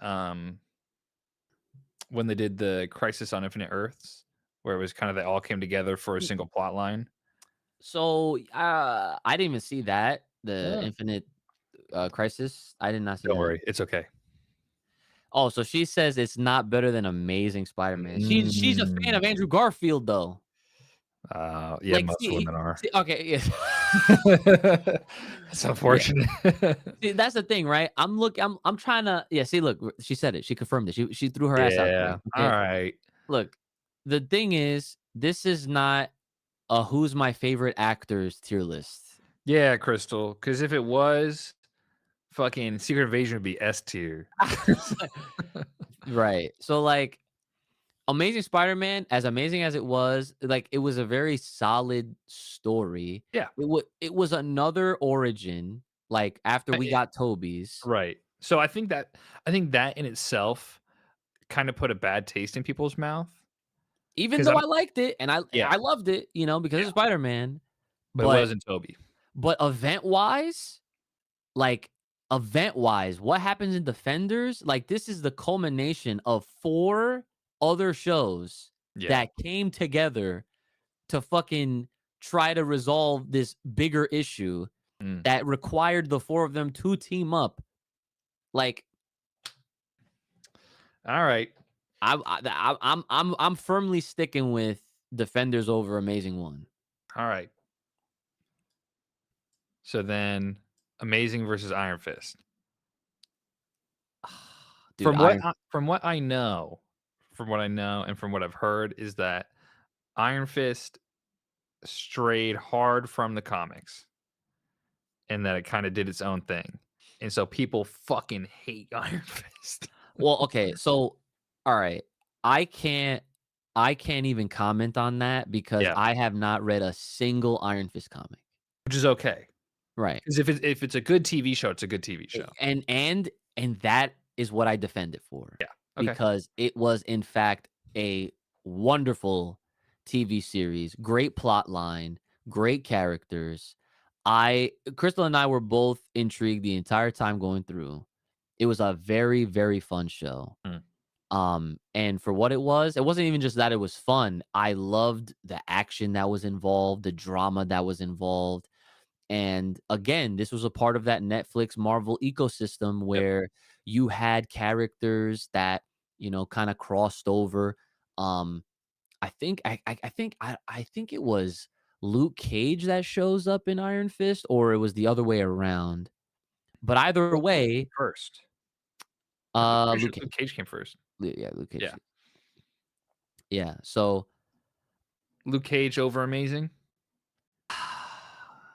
when they did the Crisis on Infinite Earths, where it was kinda they all came together for a Mm, single plot line? so, I didn't even see that, the Oh. Infinite, Crisis. I did not see Don't that. worry, it's okay. Oh, so she says it's not better than Amazing Spider-Man. She's a fan of Mm. Andrew Garfield, though. Yeah, Like, most women are. okay, yeah. That's Yeah. unfortunate. See, that's the thing, right? I'm trying to yeah, see, look, she said it. She confirmed it. She threw her ass out there, Yeah, okay? alright. Look, the thing is, this is not a who's my favorite actors tier list. Yeah, Crystal. Because if it was, fucking Secret Invasion would be S tier. Right. So, like, Amazing Spider-Man, as amazing as it was, like, it was a very solid story. Yeah, It was another origin, like, after we I got Toby's. right. So I think that in itself kinda put a bad taste in people's mouth. Even Because though I'm I liked it and yeah, I loved it, because yeah, of Spider-Man, but it but wasn't Toby. event-wise, like, event-wise, what happens in Defenders, like, this is the culmination of 4 other shows Yeah. that came together to fucking try to resolve this bigger issue Mm. that required the 4 of them to team up. Like, Alright. I'm firmly sticking with Defenders over Amazing One. Alright. So then Amazing versus Iron Fist. Dude, Iron From what I know and from what I've heard is that Iron Fist strayed hard from the comics and that it kinda did its own thing. And so people fucking hate Iron Fist. Well, okay, so alright. I can't I can't even comment on that because Yeah, I have not read a single Iron Fist comic. which is okay. Right. 'Cause if it's a good TV show, it's a good TV show. And that is what I defend it for, Yeah. Okay. because it was in fact a wonderful TV series, great plot line, great characters. I Crystal and I were both intrigued the entire time going through. It was a very, very fun show. Mm. And for what it wasn't even just that it was fun. I loved the action that was involved, the drama that was involved. And again, this was a part of that Netflix Marvel ecosystem Yep. where you had characters that, kind of crossed over. Um, I think it was Luke Cage that shows up in Iron Fist, or it was the other way around. But either What way, first? I'm pretty sure Luke Luke Cage. Cage came first. Yeah, Luke Cage. Yeah. Yeah. So Luke Cage over Amazing?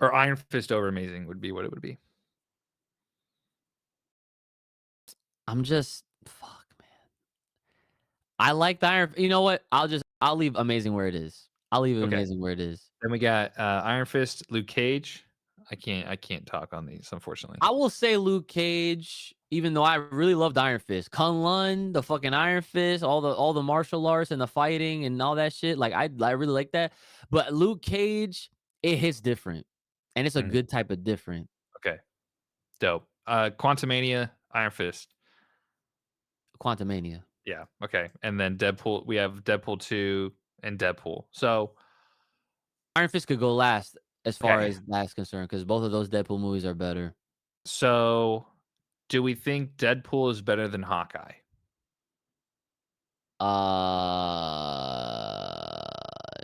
Or Iron Fist over Amazing would be what it would be. I'm just fuck, man. I like the Iron. You know what? I'll leave Amazing where it is. I'll leave it Okay. Amazing where it is. Then we got, Iron Fist, Luke Cage. I can't talk on these, unfortunately. I will say Luke Cage, even though I really loved Iron Fist. Kung Lun, the fucking Iron Fist, all the martial arts and the fighting and all that shit. Like I really like that. But Luke Cage, it hits different. And it's a Mhm. good type of different. Okay. Dope. Quantumania, Iron Fist. Quantumania. Yeah, okay, and then Deadpool we have Deadpool 2 and Deadpool. So, Iron Fist could go last as far okay. as that's concerned, because both of those Deadpool movies are better. So, do we think Deadpool is better than Hawkeye?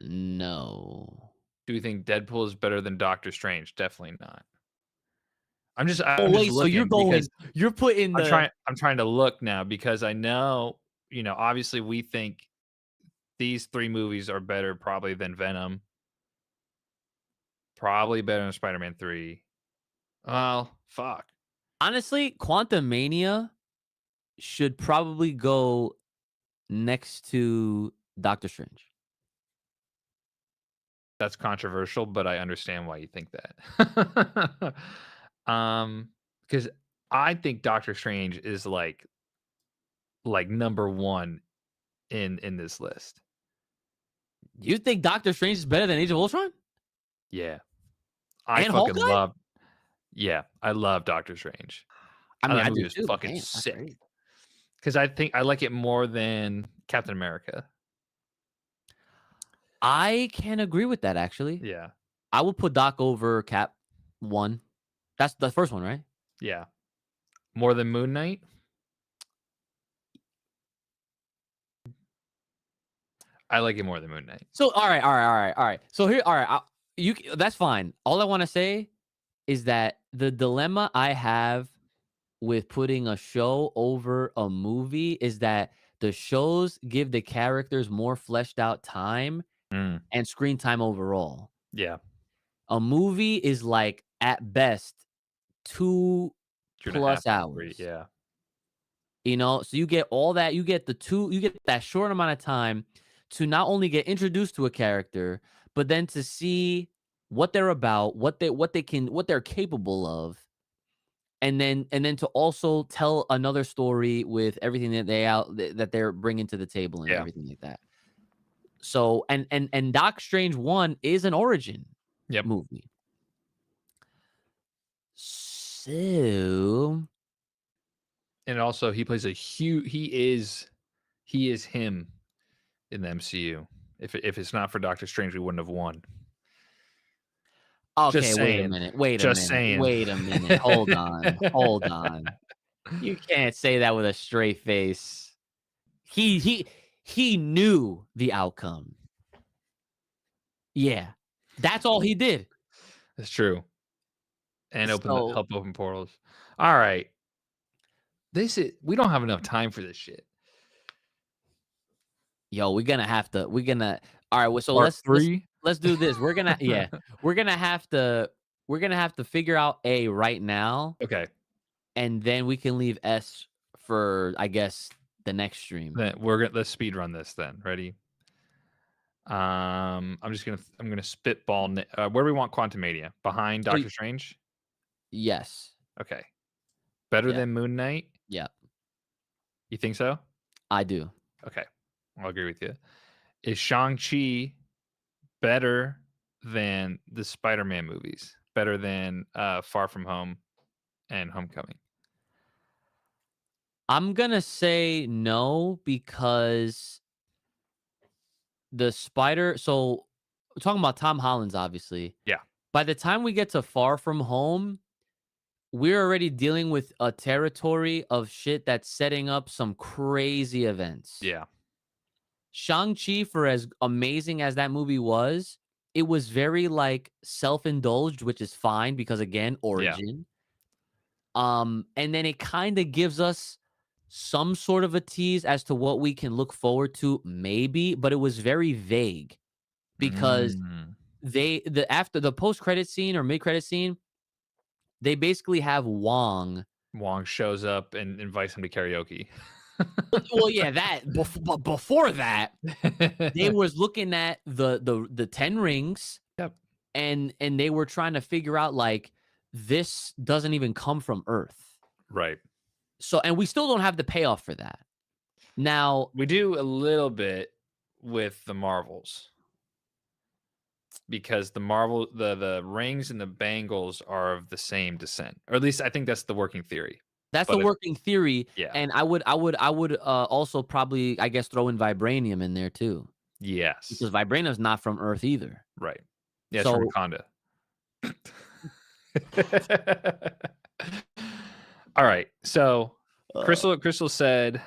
No. Do we think Deadpool is better than Doctor Strange? Definitely not. Oh I'm just wait, so looking because you're putting the I'm trying to look now because I know, obviously we think these 3 movies are better probably than Venom, probably better than Spider-Man 3. Well, fuck. honestly, Quantumania should probably go next to Doctor Strange. That's controversial, but I understand why you think that. Because I think Doctor Strange is number 1 in this list. You think Doctor Strange is better than Age of Ultron Yeah. I and fucking Hawkeye? love Yeah, I love Doctor Strange. I mean, That I movie do was too. fucking Damn, that's sick. crazy. Because I think I like it more than Captain America. I can agree with that actually. Yeah. I would put Doc over Cap 1. That's the first one, right? Yeah. More than Moon Knight? I like it more than Moon Knight. So, all right. So here, all right, that's fine. All I want to say is that the dilemma I have with putting a show over a movie is that the shows give the characters more fleshed out time Mm, and screen time overall. yeah. A movie is like at best 2 2.5 plus to 3, hours. yeah. So you get all that, you get that short amount of time to not only get introduced to a character, but then to see what they're about, what they're capable of, and then to also tell another story with everything that they're bringing to the table and Yeah. everything like that. So and Doc Strange 1 is an origin Yep. movie. So And also he plays a huge he is him in the MCU. If it's not for Doctor Strange, we wouldn't have won. Just okay, wait a saying. minute. Wait a Just minute. saying. Wait a minute. Hold on. Hold on. You can't say that with a straight face. He knew the outcome. Yeah. That's all he did. It's true. And So, help open portals. Alright. We don't have enough time for this shit. yo, we're gonna all right, well, so Part let's 3? let's do this. We're gonna have to figure out A right now, Okay. and then we can leave S for, I guess, the next stream. Then let's speed run this then. Ready? I'm gonna spitball where do we want Quantumania? Behind So Doctor Strange? yes. Okay. Better Yeah. than Moon Knight? Yeah. You think so? I do. Okay. I'll agree with you. Is Shang-Chi better than the Spider-Man movies? Better than Far From Home and Homecoming? I'm gonna say no because the spider so we're talking about Tom Holland's obviously. Yeah. By the time we get to Far From Home, we're already dealing with a territory of shit that's setting up some crazy events. Yeah. Shang-Chi, for as amazing as that movie was, it was very, like, self-indulged, which is fine because, again, Yeah. origin. And then it kinda gives us some sort of a tease as to what we can look forward to, maybe, but it was very vague because Mm. after the post-credit scene or mid-credit scene, they basically have Wong. Wong shows up and invites him to karaoke. Well, yeah, but before that, they was looking at the 10 rings, Yep. and they were trying to figure out, like, this doesn't even come from Earth. Right. So and we still don't have the payoff for that. Now We do a little bit with the Marvels because the rings and the bangles are of the same descent, or at least I think that's the working theory. that's the But if working theory, yeah, and I would also probably, I guess, throw in vibranium in there too, yes, because vibranium's not from Earth either. right, yeah, it's from So, Wakanda. All right, so uh, Crystal said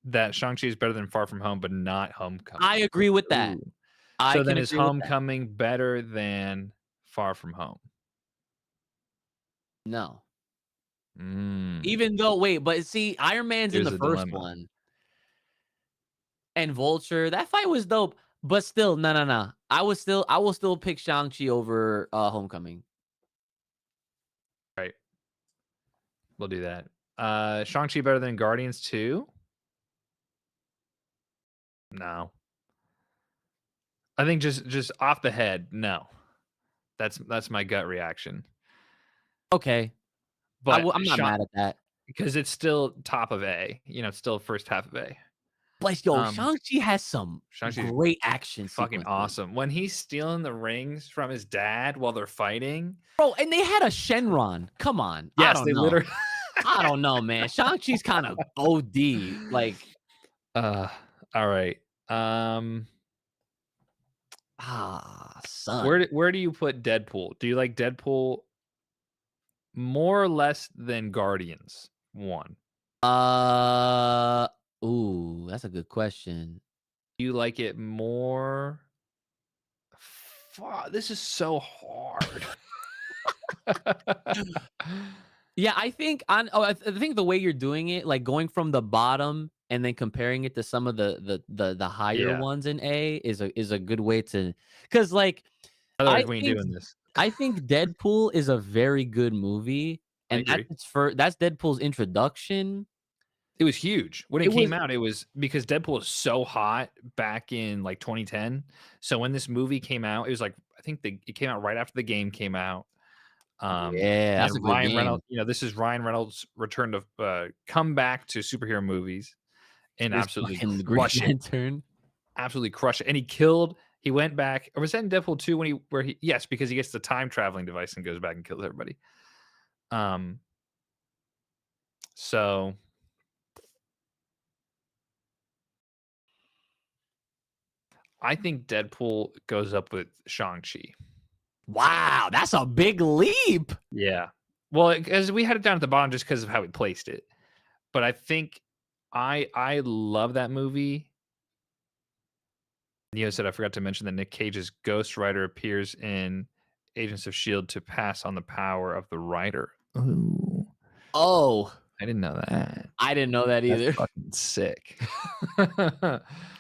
that Shang-Chi is better than Far From Home, but not I Homecoming. agree with that. Ooh. I So can then is agree with that. Homecoming better than Far From Home? No. Mm, Even though wait, but see, Iron Man's in here's the the first dilemma. one, and Vulture, that fight was dope, but still, no, no, no. I will still pick Shang-Chi over, Homecoming. Right, we'll do that. Shang-Chi better than Guardians 2? No. I think just off the head, no. That's my gut reaction. Okay. But I'm not mad at that. because it's still top of A, it's still first half of A. But yo, Um, Shang-Chi has some Shang-Chi's great action fucking sequences. awesome. When he's stealing the rings from his dad while they're fighting. Bro, and they had a Shenron. Come on. I Yes, don't they know. literally I don't know, man. Shang-Chi's kinda OD. Like, uh, all right. Um, son. where do you put Deadpool? Do you like Deadpool more or less than Guardians 1? Uh, ooh, that's a good question. Do you like it more this is so hard. Yeah, I think I think the way you're doing it, like going from the bottom and then comparing it to some of the higher Yeah. ones in A is a good way to, because like Otherwise, I we ain't think doing this. I think Deadpool is a very good movie, I and agree. that's Deadpool's introduction. It was huge. When it It was came out, it was because Deadpool was so hot back in, like, 2010. So when this movie came out, it was like I think it came out right after the game came out. Yeah, And that's a good Ryan game. Reynolds, this is Ryan Reynolds' return to, come back to superhero movies and This absolutely fucking Green crush it. Lantern. Absolutely crush it. And he went back, or was that in Deadpool 2 yes, because he gets the time traveling device and goes back and kills everybody. Um, so I think Deadpool goes up with Shang-Chi. Wow, that's a big leap. Yeah. Well, because we had it down at the bottom just because of how we placed it. But I think I love that movie. Neo said I forgot to mention that Nick Cage's Ghost Rider appears in Agents of Shield to pass on the power of the Rider. Ooh, Oh, I didn't know that. I didn't know that That's either. fucking sick.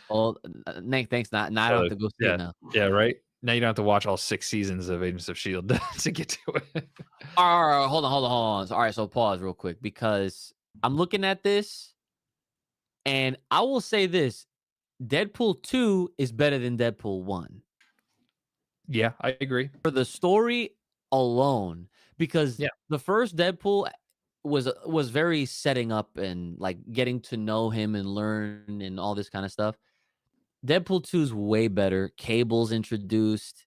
Well, Nick, thanks. Now I don't have So, to go see it yeah, now. yeah, right? Now you don't have to watch all 6 seasons of Agents of Shield to get to it. Alright, hold on. Alright, so pause real quick because I'm looking at this, and I will say this: Deadpool 2 is better than Deadpool 1 Yeah, I agree. for the story alone, because Yeah. the first Deadpool was very setting up and, like, getting to know him and learn and all this kinda stuff. Deadpool 2 is way better. Cable's introduced.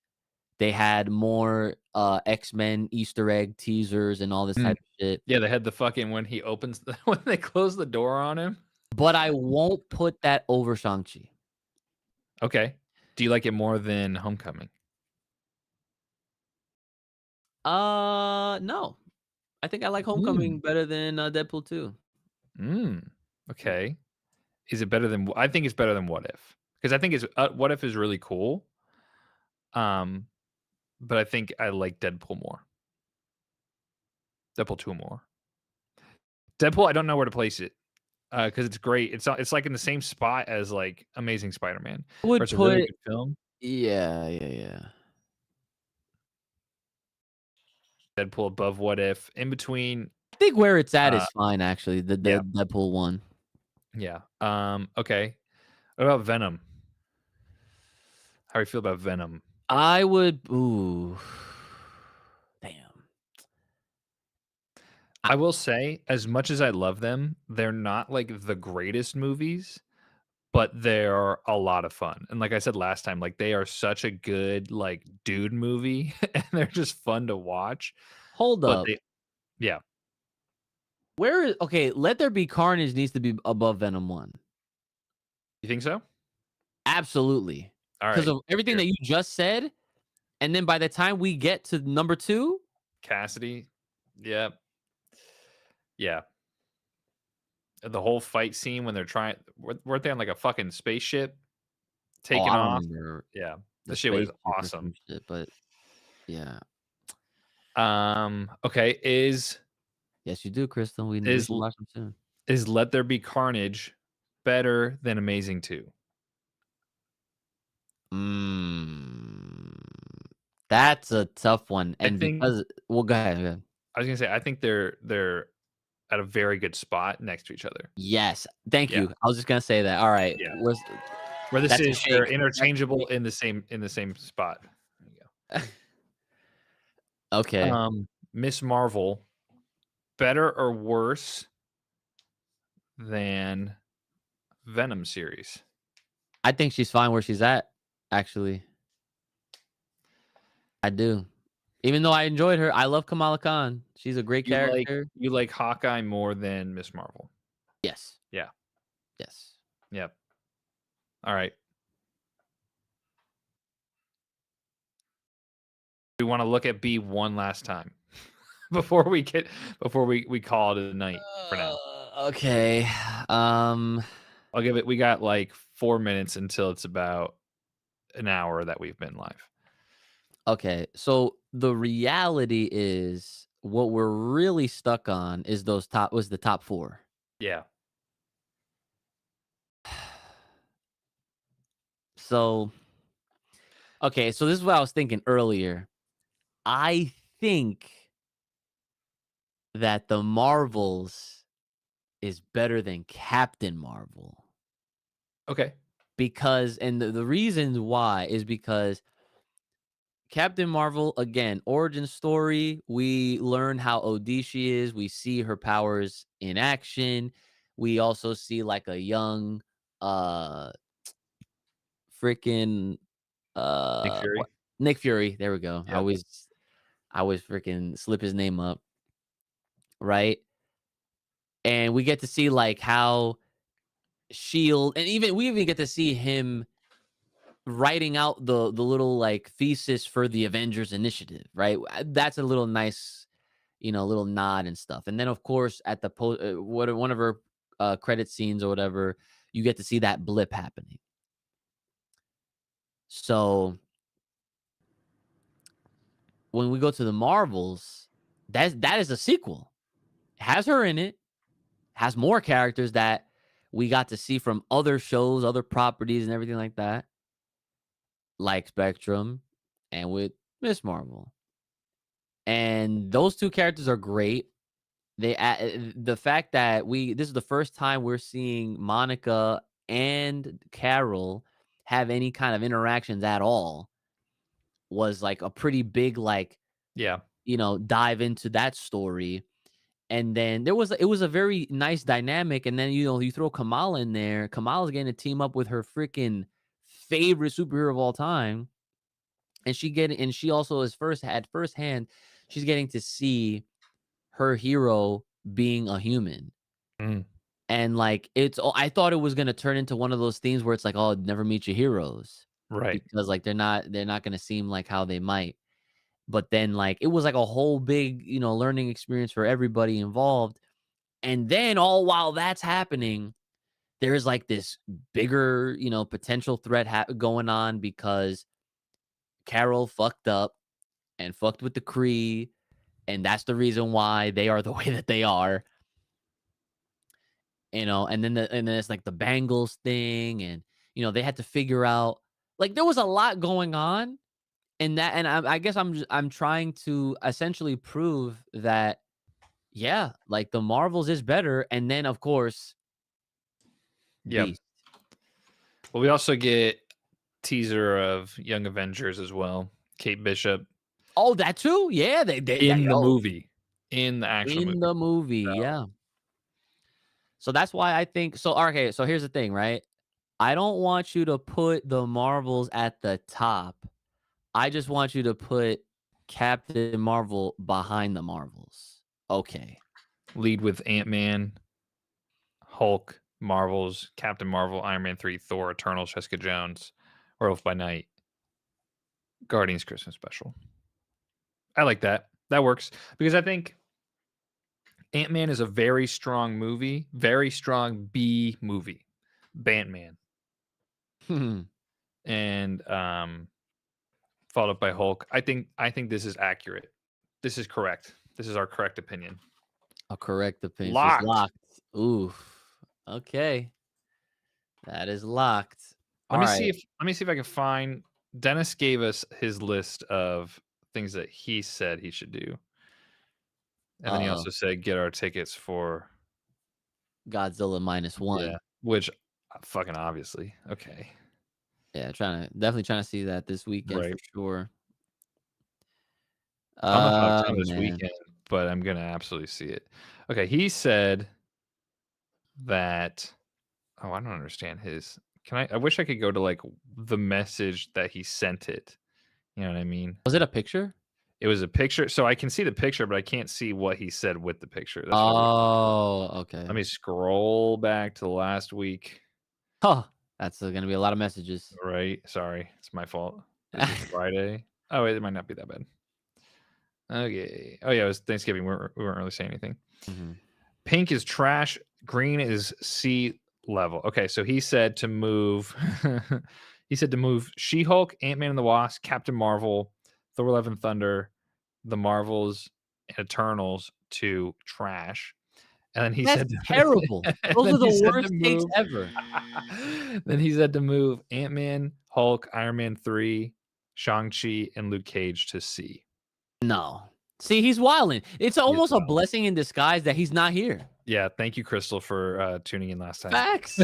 They had more, X-Men Easter egg teasers and all this Mm. type of shit. Yeah, they had the fucking when he opens when they close the door on him. But I won't put that over Shang-Chi. Okay. Do you like it more than Homecoming? No. I think I like Homecoming Mm. better than, Deadpool 2. Mm. Okay. Is it better than I think it's better than What If, because I think it's What If is really cool, um, but I think I like Deadpool more. Deadpool 2 more. Deadpool, I don't know where to place it, because it's great. It's, like, in the same spot as, like, Amazing Spider-Man, where Would it's a really put good film. yeah, yeah, yeah. Deadpool above What If. In between, I think where it's at uh is fine actually, yeah, the Deadpool one. yeah. Okay. What about Venom? How do you feel about Venom? I would ooh. Damn. I I will say, as much as I love them, they're not, like, the greatest movies, but they're a lot of fun, and like I said last time, like, they are such a good, like, dude movie, and they're just fun to watch, hold but up. they yeah. Where is okay, Let There Be Carnage needs to be above Venom 1. You think so? Absolutely. Because Alright, of let's everything hear that it. you just said, and then by the time we get to number 2, Cassidy? Yep. Yeah. The whole fight scene when they're trying weren't they on, like, a fucking spaceship oh, taking I don't off? remember Yeah. the The shit was spaceship or some awesome. shit, but yeah. Okay, Yes, you do, Crystal. We is should watch them soon. is Let There Be Carnage better than Amazing 2? Mm, that's a tough one, I and think because well, go ahead. I was gonna say, I think they're at a very good spot next to each other. Yes, thank Yeah, you. I was just gonna say that. Alright, yeah. where's Where this that's a is, they're shake. That's a interchangeable shake. in the same spot. There you go. Okay. Miss Marvel, better or worse than Venom series? I think she's fine where she's at, actually. I do. Even though I enjoyed her, I love Kamala Khan. She's a great character. You like Hawkeye more than Miss Marvel? Yes. Yeah. Yes. Yep. Alright. We wanna look at B one last time before we call it a night for now. Okay. Um, I'll give it we got, like, 4 minutes until it's about an hour that we've been live. okay. So the reality is what we're really stuck on is those top was the top 4. Yeah. So, okay, so this is what I was thinking earlier. I think that the Marvels is better than Captain Marvel Okay. because and the reasons why is because Captain Marvel, again, origin story. We learn how OD she is. We see her powers in action. We also see like a young, uh, freaking, Nick what Fury? Nick Fury. There we go. Yep. I always freaking slip his name up, right? And we get to see like how Shield, and even we even get to see him writing out the little like thesis for the Avengers initiative, right? That's a little nice, little nod and stuff. And then of course at the what one of her credit scenes or whatever, you get to see that blip happening. So when we go to the Marvels, that is a sequel. Has her in it, has more characters that we got to see from other shows, other properties, and everything like that, like Spectrum and with Miss Marvel. And those two characters are great. The fact that we this is the first time we're seeing Monica and Carol have any kind of interactions at all was like a pretty big like, Yeah. dive into that story. And then it was a very nice dynamic. And then you throw Kamala in there. Kamala's getting to team up with her freaking favorite superhero of all time. And she also is firsthand, she's getting to see her hero being a human. Mm. And like I thought it was gonna turn into one of those things where it's like, oh, never meet your heroes. Right. Because like they're not gonna seem like how they might. But then like it was like a whole big, learning experience for everybody involved. And then all while that's happening, there's like this bigger, potential threat going on because Carol fucked up and fucked with the Kree, and that's the reason why they are the way that they are. And then it's like the Bangles thing, and they had to figure out, like, there was a lot going on, and I guess I'm trying to essentially prove that, yeah, like the Marvels is better, and then of course Yep. Beast. Well, we also get teaser of Young Avengers as well. Kate Bishop Oh, that too? Yeah, they in the oh, movie, in the actual movie. in the movie, So, yeah. So that's why I think so. Okay, so here's the thing, right? I don't want you to put the Marvels at the top. I just want you to put Captain Marvel behind the Marvels. Okay. lead with Ant-Man, Hulk, Marvels, Captain Marvel, Iron Man 3, Thor, Eternals, Jessica Jones, Werewolf by Night, Guardians Christmas Special. I like that. That works because I think Ant-Man is a very strong movie, very strong B movie. Batman. And followed up by Hulk. I think this is accurate. This is correct. This is our correct opinion. A correct opinion. So it's Locked. locked. Oof. Okay. That is locked. Let All me right. see if I can find Dennis gave us his list of things that he said he should do. And then he Uh-oh. also said get our tickets for Godzilla -1. yeah, which fucking obviously. Okay. Yeah, definitely trying to see that this weekend for Right. sure. I don't know if I'll have time this Man. weekend, but I'm gonna absolutely see it. Okay, he said that oh, I don't understand his I wish I could go to like the message that he sent it. You know what I mean? Was it a picture? It was a picture, so I can see the picture, but I can't see what he said with the picture. That's what I wish. Oh, Let okay. me scroll back to the last week. Huh. That's gonna be a lot of messages. Right, sorry, it's my fault. This is Friday. Oh, wait, it might not be that bad. Okay. Oh yeah, it was Thanksgiving. We weren't really saying anything. Mhm. Pink is trash. Green is sea level. Okay, so he said to move. He said to move She-Hulk, Ant-Man and the Wasp, Captain Marvel, Thor: Love and Thunder, the Marvels, and Eternals to trash. And then he That's said, terrible. and Those then are the he said to worst takes move. ever. Then he said to move Ant-Man, Hulk, Iron Man 3, Shang-Chi, and Luke Cage to C. No. See, he's wilding. It's He is almost a wild. blessing in disguise that he's not here. Yeah, thank you, Crystal, for tuning in last time. Facts.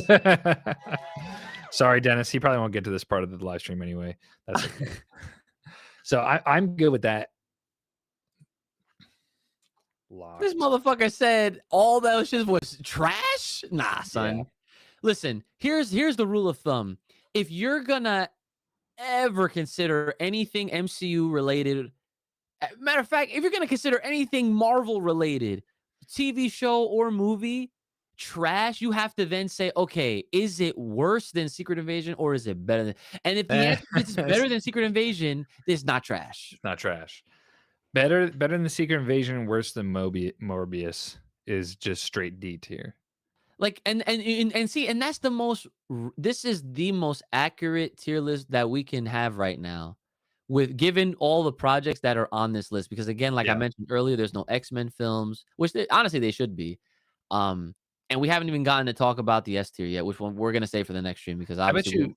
Sorry, Dennis. He probably won't get to this part of the live stream anyway. That's okay. So I'm good with that. This Locked. motherfucker said all those shit was trash? Nah, son. Yeah. Listen, here's the rule of thumb. If you're gonna ever consider anything MCU related, matter of fact, if you're gonna consider anything Marvel related, TV show or movie, trash, you have to then say, okay, is it worse than Secret Invasion or is it better than? And if the answer is it's better than Secret Invasion, it's not trash. It's not trash. Better than the Secret Invasion, worse than Morbius is just straight D tier. Like and see, and that's the most. This is the most accurate tier list that we can have right now, with given all the projects that are on this list. Because again, like I Yeah. mentioned earlier, there's no X-Men films, which honestly they should be. And we haven't even gotten to talk about the S tier yet, which one we're gonna say for the next stream because I bet obviously you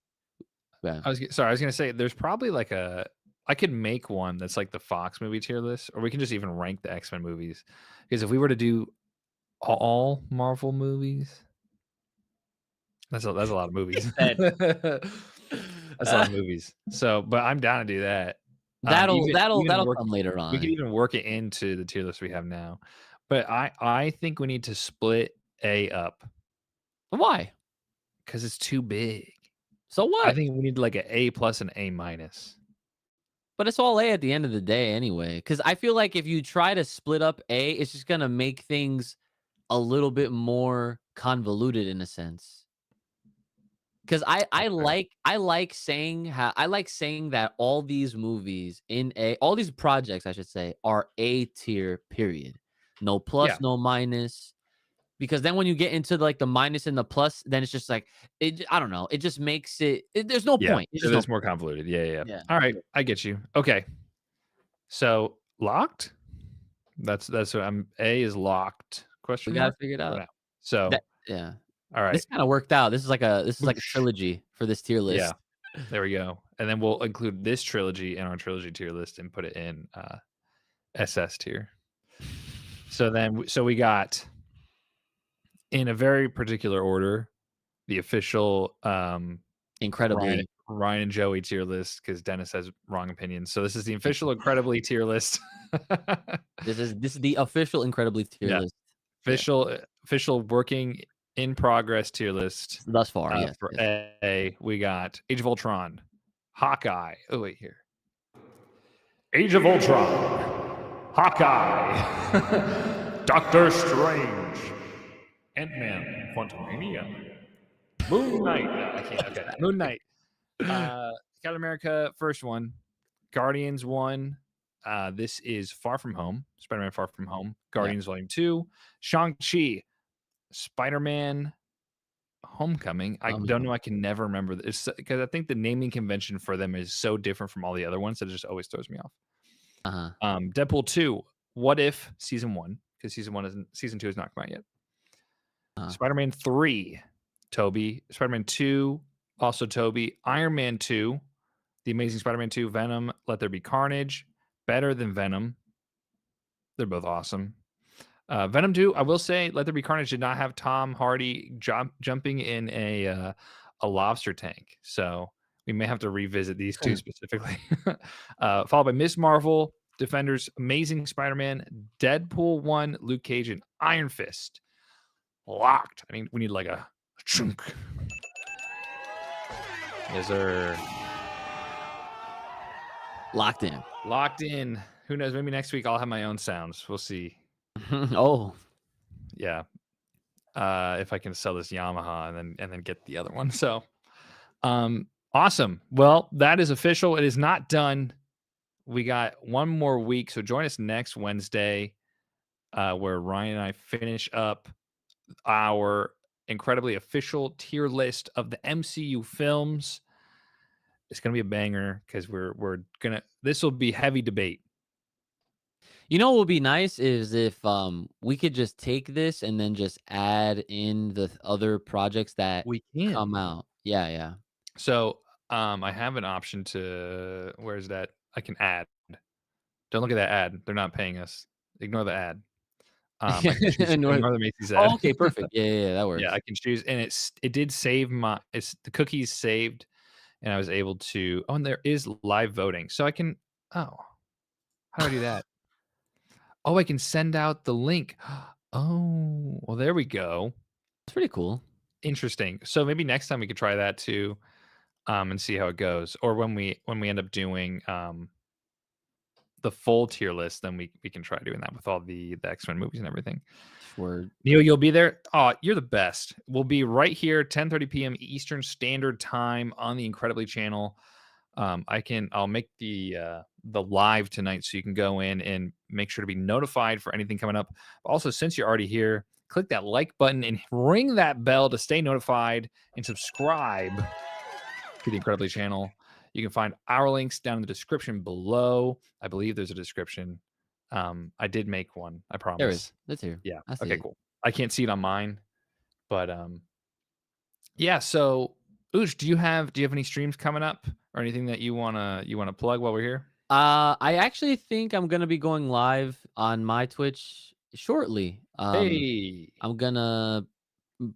yeah. I was gonna say there's probably like I could make one that's like the Fox movie tier list, or we can just even rank the X-Men movies. Because if we were to do all Marvel movies, that's a lot of movies. Said. That's a lot of movies. So, but I'm down to do that. That'll Even that'll work come later we could on. even work it into the tier list we have now. But I think we need to split A up Why? because it's too big. So I what? think we need like an A plus and A minus. But it's all A at the end of the day anyway. Because I feel like if you try to split up A, it's just gonna make things a little bit more convoluted in a sense. Because Okay. I like saying that all these movies all these projects I should say are A tier period. No Yeah. plus, no minus. because then when you get into like the minus and the plus, then it's just like I don't know. It just makes there's no Yeah, point. It's it just no is more convoluted. Yeah, yeah, yeah. yeah. All right, I get you. Okay, so locked. That's what I'm. A is locked? We Question gotta mark figure it for out. now. So That yeah. all right, This kind of worked out. This is like a boosh. trilogy for this tier Yeah, list. there we go. And then we'll include this trilogy in our trilogy tier list and put it in SS tier. So then, so we got in a very particular order the official Ryan Incredibly. Ryan and Joey tier list because Dennis has wrong opinions. So this is the official incredibly tier list. This is the official incredibly tier Yeah, list. Yeah. official working in progress tier list. Thus far, yes, For yes. A, we got Age of Ultron, Hawkeye. Oh wait, here. Age of Ultron, Hawkeye, Doctor Strange, Ant-Man, Quantumania, Moon Knight. No, I can't. Okay, Moon Knight. Captain America, first one. Guardians 1. This is Far From Home. Spider-Man Far From Home. Yeah. Guardians Volume 2. Shang-Chi. Spider-Man Homecoming. I don't know. I can never remember this because I think the naming convention for them is so different from all the other ones that it just always throws me off. Uh-huh. Deadpool 2. What If Season 1 because Season 2 has not come out yet. Uh-huh. Spider-Man 3. Toby. Spider-Man 2. Also Toby. Iron Man 2. The Amazing Spider-Man 2, Venom, Let There Be Carnage, better than Venom. They're both awesome. Venom 2, I will say, Let There Be Carnage did not have Tom Hardy jumping in a lobster tank, so we may have to revisit these two specifically. Followed by Miss Marvel, Defenders, Amazing Spider-Man, Deadpool 1, Luke Cage, and Iron Fist. Locked. I mean, we need like a chunk. Is there... Locked in. Locked in. Who knows? Maybe next week I'll have my own sounds. We'll see. Oh. Yeah. If I can sell this Yamaha and then get the other one. So awesome. Well, that is official. It is not done. We got one more week. So join us next Wednesday, where Ryan and I finish up our incredibly official tier list of the MCU films. It's gonna be a banger because this will be heavy debate. You know what would be nice is if we could just take this and then just add in the other projects that We can. come out. Yeah, yeah. So I have an option to where's that? I can add. Don't look at that ad. They're not paying us. Ignore the ad. I can choose ignore the Macy's ad. Oh, okay, perfect. Yeah, yeah, yeah, that Yeah, works. I can choose, and it did save the cookies saved, and I was able to. Oh, and there is live voting, so I can. Oh, how do I do that? Oh, I can send out the link. Oh, well, there we go. It's pretty cool. Interesting. So maybe next time we could try that too, and see how it goes. Or when we end up doing the full tier list, then we can try doing that with all the X-Men movies and everything. Word. Neil, you'll be there. Oh, you're the best. We'll be right here, 10:30 p.m. Eastern Standard Time on the Incredibly channel. I'll make the live tonight so you can go in and make sure to be notified for anything coming up. Also, since you're already here, click that like button and ring that bell to stay notified and subscribe to the Incredibly channel. You can find our links down in the description below. I believe there's a description. I did make one. I promise. There is. That's here. Yeah. I see Okay, it. cool. I can't see it on mine, but yeah. So, Uch, do you have any streams coming up or anything that you wanna plug while we're here? I actually think I'm gonna be going live on my Twitch shortly. Hey, I'm gonna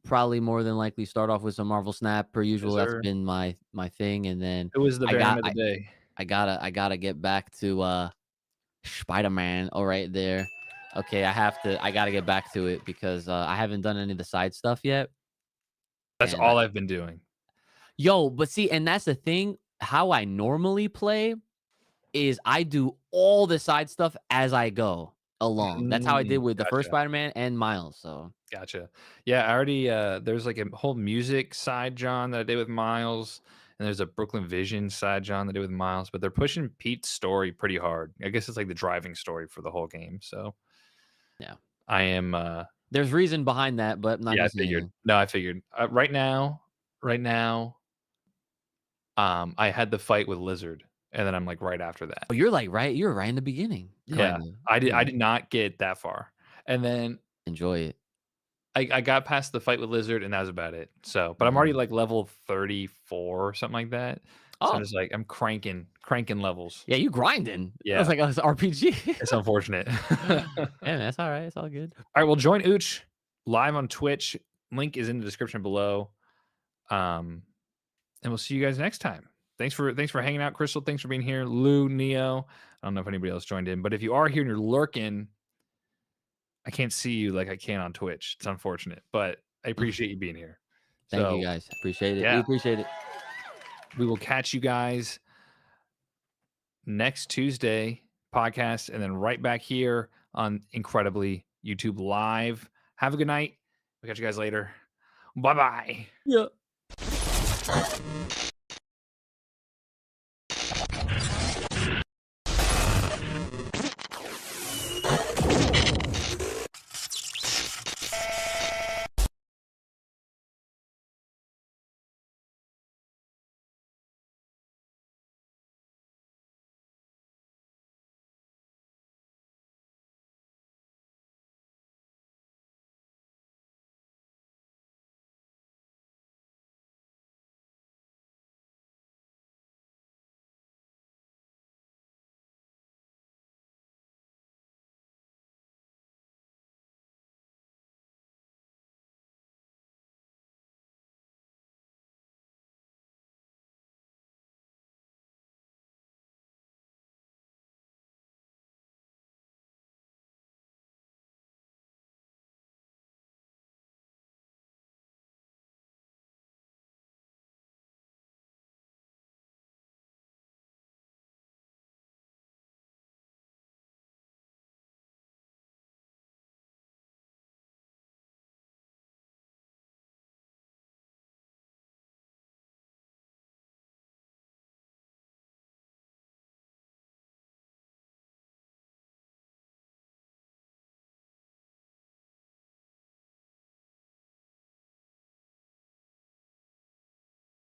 probably more than likely start off with some Marvel Snap per yes, usual. That's sir. been my thing, and then It was the I very end got of the day. I gotta get back to Spider-Man. Oh, right there. Okay, I gotta get back to it because I haven't done any of the side stuff yet. That's And all I've been doing. but see, and that's the thing. How I normally play is I do all the side stuff as I go along. That's how I did with the first Gotcha. Spider-Man and Miles. So Gotcha. Yeah, I already there's like a whole music side John that I did with Miles, and there's a Brooklyn Vision side John that I did with Miles, but they're pushing Pete's story pretty hard. I guess it's like the driving story for the whole game. So yeah, I am There's reason behind that, but I'm not Yeah, gonna I say figured. anything. No, I figured. Right now, I had the fight with Lizard, and then I'm, like, right after that. Oh, you're right in the beginning, Yeah, kinda. I Yeah, did not get that far, and then enjoy it. I got past the fight with Lizard, and that was about it, so but I'm already, Mhm. like, level 34 or something like that, so I'm Oh, just, like, I'm cranking levels. yeah, you grinding. It was Yeah, like a RPG. it's unfortunate. Yeah, man, that's alright, it's all good. Alright, well, join Uch live on Twitch, link is in the description below, um, and we'll see you guys next time. Thanks for hanging out, Crystal, thanks for being here, Lou, Neo, I don't know if anybody else joined in, but if you are here and you're lurking, I can't see you like I can on Twitch. It's unfortunate, but I appreciate you being here. Thank you So, guys, appreciate it. We yeah, appreciate it. we will catch you guys next Tuesday podcast and then right back here on Incredibly YouTube Live. Have a good night. We'll catch you guys later. Bye bye. Yeah.